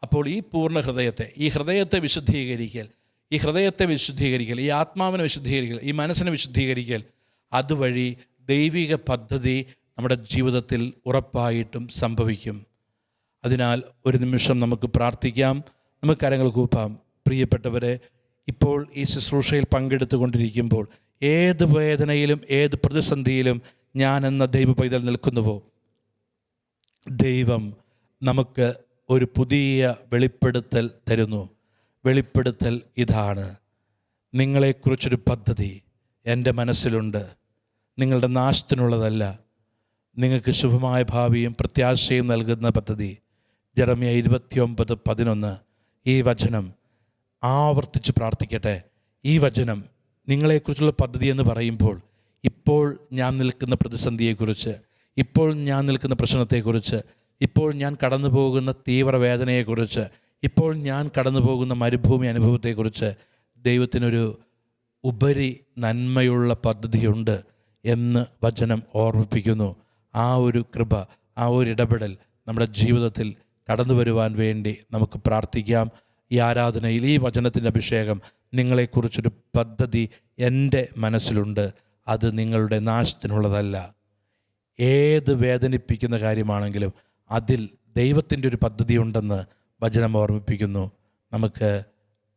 അപ്പോൾ ഈ പൂർണ്ണ ഹൃദയത്തെ, ഈ ഹൃദയത്തെ വിശുദ്ധീകരിക്കൽ, ഈ ആത്മാവിനെ വിശുദ്ധീകരിക്കൽ, ഈ മനസ്സിനെ വിശുദ്ധീകരിക്കൽ, അതുവഴി ദൈവിക പദ്ധതി നമ്മുടെ ജീവിതത്തിൽ ഉറപ്പായിട്ടും സംഭവിക്കും. അതിനാൽ ഒരു നിമിഷം നമുക്ക് പ്രാർത്ഥിക്കാം, നമുക്ക് കരങ്ങൾ കൂപ്പാം. പ്രിയപ്പെട്ടവരെ, ഇപ്പോൾ ഈ ശുശ്രൂഷയിൽ പങ്കെടുത്തുകൊണ്ടിരിക്കുമ്പോൾ ഏത് വേദനയിലും ഏത് പ്രതിസന്ധിയിലും ഞാൻ എന്ന ദൈവ പൈതൽ നിൽക്കുന്നുവോ, ദൈവം നമുക്ക് ഒരു പുതിയ വെളിപ്പെടുത്തൽ തരുന്നു. വെളിപ്പെടുത്തൽ ഇതാണ്: നിങ്ങളെക്കുറിച്ചൊരു പദ്ധതി എൻ്റെ മനസ്സിലുണ്ട്, നിങ്ങളുടെ നാശത്തിനുള്ളതല്ല, നിങ്ങൾക്ക് ശുഭമായ ഭാവിയും പ്രത്യാശയും നൽകുന്ന പദ്ധതി. ജെറമ്യ 29:11. ഈ വചനം ആവർത്തിച്ച് പ്രാർത്ഥിക്കട്ടെ. ഈ വചനം നിങ്ങളെക്കുറിച്ചുള്ള പദ്ധതി എന്ന് പറയുമ്പോൾ, ഇപ്പോൾ ഞാൻ നിൽക്കുന്ന പ്രതിസന്ധിയെക്കുറിച്ച്, ഇപ്പോൾ ഞാൻ നിൽക്കുന്ന പ്രശ്നത്തെക്കുറിച്ച്, ഇപ്പോൾ ഞാൻ കടന്നു പോകുന്ന തീവ്രവേദനയെക്കുറിച്ച്, ഇപ്പോൾ ഞാൻ കടന്നു പോകുന്ന മരുഭൂമി അനുഭവത്തെക്കുറിച്ച് ദൈവത്തിനൊരു ഉപരി നന്മയുള്ള പദ്ധതിയുണ്ട് എന്ന് വചനം ഓർമ്മിപ്പിക്കുന്നു. ആ ഒരു കൃപ, ആ ഒരു ഇടപെടൽ നമ്മുടെ ജീവിതത്തിൽ കടന്നു വരുവാൻ വേണ്ടി നമുക്ക് പ്രാർത്ഥിക്കാം. ഈ ആരാധനയിൽ ഈ വചനത്തിൻ്റെ അഭിഷേകം, നിങ്ങളെക്കുറിച്ചൊരു പദ്ധതി എൻ്റെ മനസ്സിലുണ്ട്, അത് നിങ്ങളുടെ നാശത്തിനുള്ളതല്ല. ഏത് വേദനിപ്പിക്കുന്ന കാര്യമാണെങ്കിലും അതിൽ ദൈവത്തിൻ്റെ ഒരു പദ്ധതി ഉണ്ടെന്ന് വചനം ഓർമ്മിപ്പിക്കുന്നു. നമുക്ക്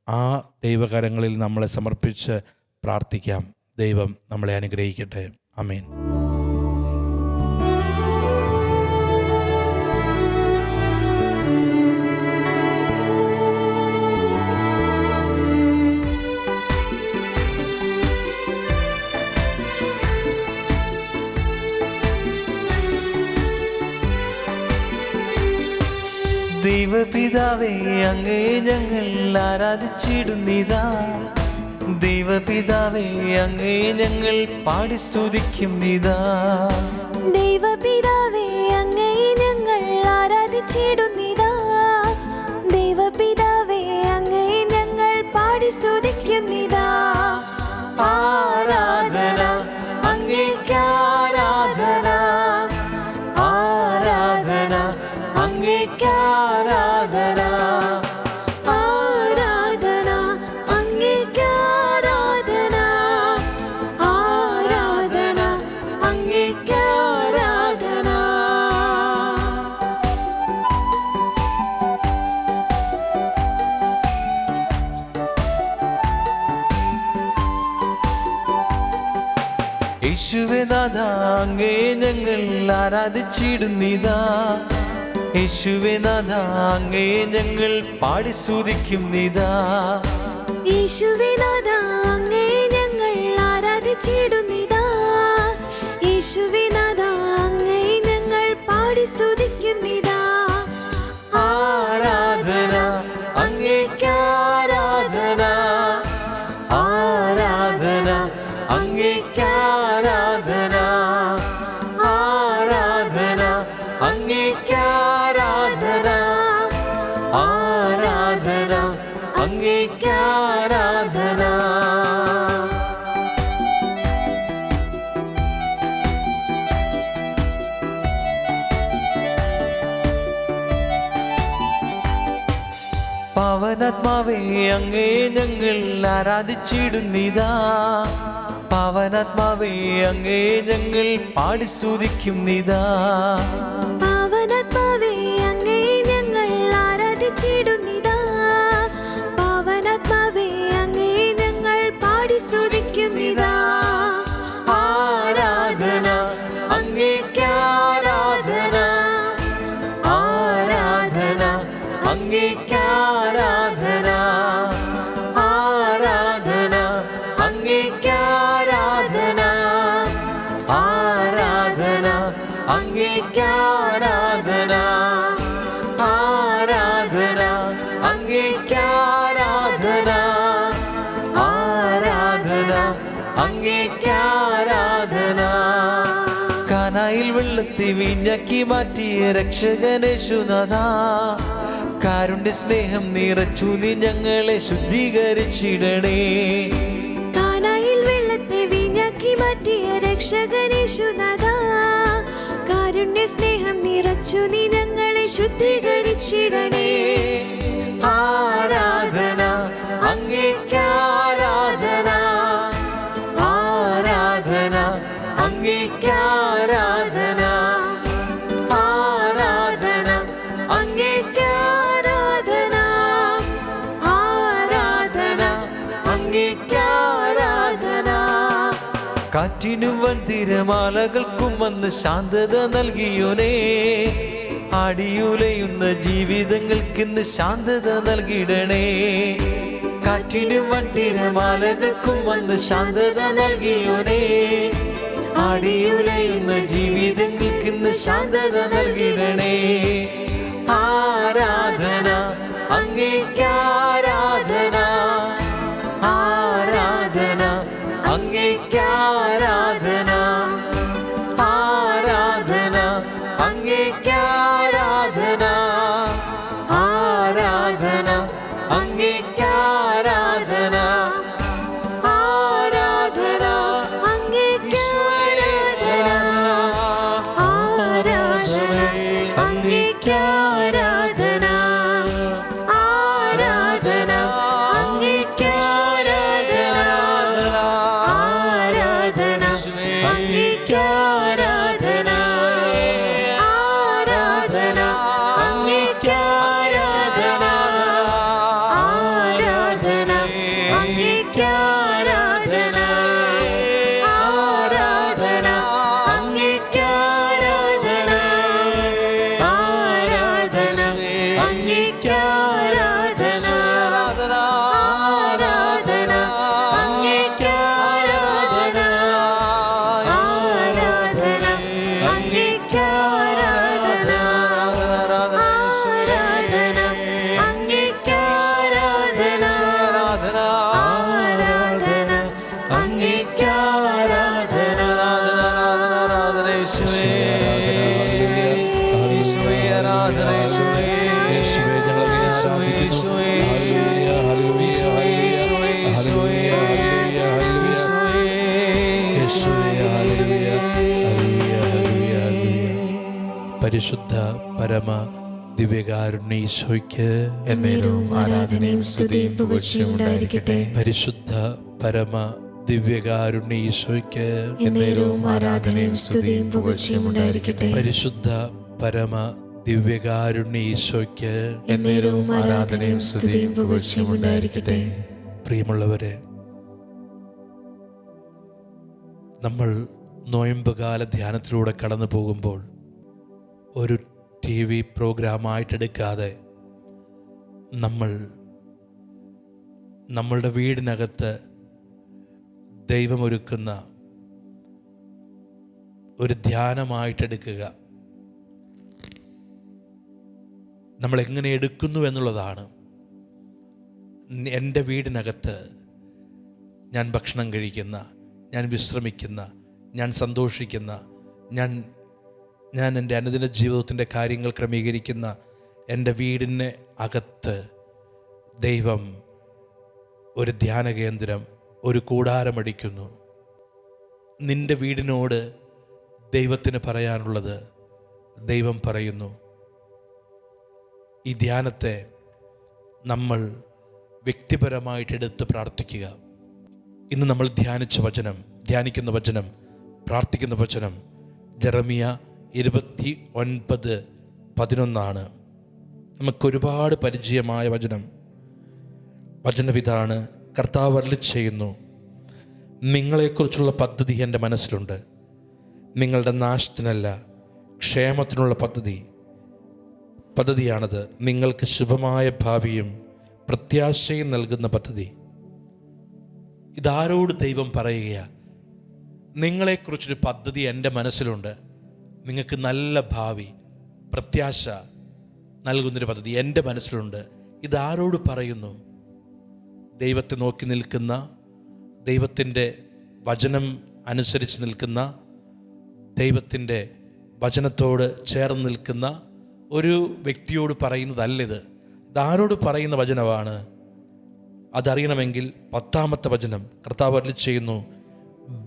ആ ദൈവകരങ്ങളിൽ നമ്മളെ സമർപ്പിച്ച് പ്രാർത്ഥിക്കാം. ദൈവം നമ്മളെ അനുഗ്രഹിക്കട്ടെ. ആമേൻ. ദൈവപിതാവേ, അങ്ങേ ഞങ്ങൾ ആരാധിച്ചിടുന്നിതാ. ദൈവപിതാവേ, അങ്ങേ ഞങ്ങൾ പാടി സ്തുതിക്കുന്നിതാ. ദൈവപിതാവേ, അങ്ങേ ഞങ്ങൾ ആരാധിച്ചിടുന്നിതാ. ദൈവപിതാവേ, അങ്ങേ ഞങ്ങൾ പാടി സ്തുതിക്കുന്നിതാ. ആരാധന അങ്ങേക്ക്, ആരാധന, ആരാധന അങ്ങേക്ക്, ആരാധന, ആരാധന അങ്ങേക്ക്, ആരാധന, ആരാധന അങ്ങേക്ക്, ആരാധന. യേശുവേ നാഥാ, അങ്ങേ ഞങ്ങൾ ആരാധിച്ചിടുന്നിതാ. യേശുവേ നാഥാ, അങ്ങേ ഞങ്ങൾ പാടി സ്തുതിക്കുന്നിതാ. യേശുവേ നാഥാ, അങ്ങേ ഞങ്ങൾ ആരാധിച്ചിടുന്നിതാ. യേശുവേ നാഥാ, അങ്ങേ ഞങ്ങൾ പാടി സ്തുതിക്കുന്നിതാ. ആരാധന അങ്ങേക്ക്, ആരാധന, ആരാധന അങ്ങേക്ക്, ആരാധന, ആരാധന അങ്ങേക്ക്, ആരാധന, ആരാധന പാവനാത്മാവേ അങ്ങേ ഞങ്ങൾ ആരാധിച്ചിടുന്നിതാ. പാവനാത്മാവേ അങ്ങേ ഞങ്ങൾ പാടി സ്തുതിക്കുന്നിതാ. പാവനാത്മാവേ അങ്ങേ ഞങ്ങൾ ആരാധിച്ചിടുന്നിതാ. പാവനാത്മാവേ അങ്ങേ ഞങ്ങൾ പാടി സ്തുതിക്കുന്നിതാ. ആരാധന അങ്ങേക്ക് ആരാധന, ആരാധന അങ്ങേക്ക് ആരാധന, ആരാധന അങ്ങേക്ക് ആരാധന, ആരാധന അങ്ങേക്ക് ആരാധന, ആരാധന അങ്ങേക്ക് ആരാധന, ആരാധന അങ്ങേക്ക് ആരാധന. കാനായിൽ വെള്ളത്തെ വീഞ്ഞാക്കി മാറ്റിയ രക്ഷകനേശുനാഥാ, കാരുണ്യ സ്നേഹം നിറച്ചു നീ ഞങ്ങളെ ശുദ്ധീകരിച്ചിടണേ. കാനായിൽ വെള്ളത്തെ വീഞ്ഞാക്കി മാറ്റിയ രക്ഷകനേശുനാഥാ, കാരുണ്യ സ്നേഹം നിറച്ചു നീ ഞങ്ങളെ ശുദ്ധീകരിച്ചിടണേ. ആരാധന അങ്ങേക്ക് ആരാധന, ആരാധന അങ്ങേക്ക് ആരാധന, ആരാധന അങ്ങേക്ക് ആരാധന, ആരാധന അങ്ങേക്ക് ആരാധന. കാറ്റിനും വൻതിരമാലകൾക്കും വന്ന് ശാന്തത നൽകിയോനേ, ആടിയുലയുന്ന ജീവിതങ്ങൾക്കിന്ന് ശാന്തത നൽകിടണേ. കാറ്റിനും വൻതിരമാലകൾക്കും വന്ന് ശാന്തത നൽകിയോനേ, ആടിയുലയുന്ന ജീവിതങ്ങൾക്കിന്ന് ശാന്തത നൽകിടണേ. ആരാധന അങ്ങേക്ക് ആരാധന, ആരാധന അങ്ങേക്ക് ആരാധന, ആരാധന അങ്ങേക്ക് ആരാധന, ആരാധന അങ്ങേക്ക് ആരാധന, ആരാധന അങ്ങേക്ക് ആരാധന, ആരാധന അങ്ങേക്ക് ആരാധന, ആരാധന അങ്ങേക്ക് ആരാധന, ആരാധന അങ്ങേക്ക് ആരാധന, ആരാധന അങ്ങേക്ക് ആരാധന, ആരാധന അങ്ങേക്ക് ആരാധന, ആരാധന അങ്ങേക്ക് ആരാധന, ആരാധന അങ്ങേക്ക് ആരാധന, ആരാധന അങ്ങേക്ക് ആരാധന, ആരാധന അങ്ങേക്ക് ആരാധന, ആരാധന അങ്ങേക്ക് ആരാധന. പരിശുദ്ധ പരമ ദിവ്യകാരുണ്യ ഈശോയ്ക്ക് എന്നേരവും ആരാധനയും സ്തുതിയും പുകഴ്ചയും ഉണ്ടായിരിക്കട്ടെ. പരിശുദ്ധ പരമ ദിവ്യകാരുണ്യ ഈശോയ്ക്ക് എന്നേരവും ആരാധനയും സ്തുതിയും പുകഴ്ചയും ഉണ്ടായിരിക്കട്ടെ. പരിശുദ്ധ പരമ ദിവ്യകാരുണ്യ ഈശോയ്ക്ക് എന്നേരവും ആരാധനയും സ്തുതിയും പുകഴ്ചയും ഉണ്ടായിരിക്കട്ടെ. പ്രിയമുള്ളവരെ, നമ്മൾ നോയമ്പുകാല ധ്യാനത്തിലൂടെ കടന്നു പോകുമ്പോൾ ഒരു TV പ്രോഗ്രാമായിട്ടെടുക്കാതെ നമ്മളുടെ വീടിനകത്ത് ദൈവമൊരുക്കുന്ന ഒരു ധ്യാനമായിട്ടെടുക്കുക. നമ്മൾ എങ്ങനെ എടുക്കുന്നു എന്നുള്ളതാണ്. എൻ്റെ വീടിനകത്ത് ഞാൻ ഭക്ഷണം കഴിക്കുന്ന, ഞാൻ വിശ്രമിക്കുന്ന, ഞാൻ സന്തോഷിക്കുന്ന, ഞാൻ എൻ്റെ അനുദിന ജീവിതത്തിൻ്റെ കാര്യങ്ങൾ ക്രമീകരിക്കുന്ന എൻ്റെ വീടിന് അകത്ത് ദൈവം ഒരു ധ്യാന കേന്ദ്രം, ഒരു കൂടാരമടിക്കുന്നു. നിൻ്റെ വീടിനോട് ദൈവത്തിന് പറയാനുള്ളത് ദൈവം പറയുന്നു. ഈ ധ്യാനത്തെ നമ്മൾ വ്യക്തിപരമായിട്ട് എടുത്ത് പ്രാർത്ഥിക്കുക. ഇന്ന് നമ്മൾ ധ്യാനിക്കുന്ന വചനം, പ്രാർത്ഥിക്കുന്ന വചനം ജെറമിയ 29:11 നമുക്കൊരുപാട് പരിചയമായ വചനവിതാണ്. കർത്താവ് അരുളിച്ചെയ്യുന്നു, നിങ്ങളെക്കുറിച്ചുള്ള പദ്ധതി എൻ്റെ മനസ്സിലുണ്ട്, നിങ്ങളുടെ നാശത്തിനല്ല ക്ഷേമത്തിനുള്ള പദ്ധതിയാണത്. നിങ്ങൾക്ക് ശുഭമായ ഭാവിയും പ്രത്യാശയും നൽകുന്ന പദ്ധതി. ഇതാരോട് ദൈവം പറയുകയാ? നിങ്ങളെക്കുറിച്ചൊരു പദ്ധതി എൻ്റെ മനസ്സിലുണ്ട്, നിങ്ങൾക്ക് നല്ല ഭാവി, പ്രത്യാശ നൽകുന്നൊരു പദ്ധതി എൻ്റെ മനസ്സിലുണ്ട്. ഇതാരോട് പറയുന്നു? ദൈവത്തെ നോക്കി നിൽക്കുന്ന, ദൈവത്തിൻ്റെ വചനം അനുസരിച്ച് നിൽക്കുന്ന, ദൈവത്തിൻ്റെ വചനത്തോട് ചേർന്ന് നിൽക്കുന്ന ഒരു വ്യക്തിയോട് പറയുന്നതല്ലിത്. ഇതാരോട് പറയുന്ന വചനമാണ്? അതറിയണമെങ്കിൽ 10-ാമത്തെ വചനം കർത്താവ് അരുളിച്ചെയ്യുന്നു,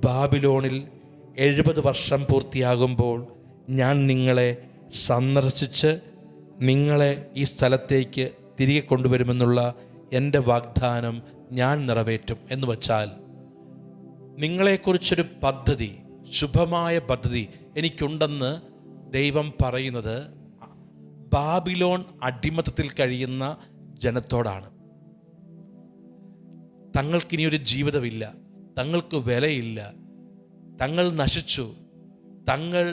ബാബിലോണിൽ 70 വർഷം പൂർത്തിയാകുമ്പോൾ ഞാൻ നിങ്ങളെ സന്ദർശിച്ച് നിങ്ങളെ ഈ സ്ഥലത്തേക്ക് തിരികെ കൊണ്ടുവരുമെന്നുള്ള എൻ്റെ വാഗ്ദാനം ഞാൻ നിറവേറ്റും. എന്ന് വച്ചാൽ നിങ്ങളെക്കുറിച്ചൊരു പദ്ധതി, ശുഭമായ പദ്ധതി എനിക്കുണ്ടെന്ന് ദൈവം പറയുന്നത് ബാബിലോൺ അടിമത്തത്തിൽ കഴിയുന്ന ജനത്തോടാണ്. തങ്ങൾക്കിനിയൊരു ജീവിതമില്ല, തങ്ങൾക്ക് വിലയില്ല, തങ്ങൾ നശിച്ചു, തങ്ങൾ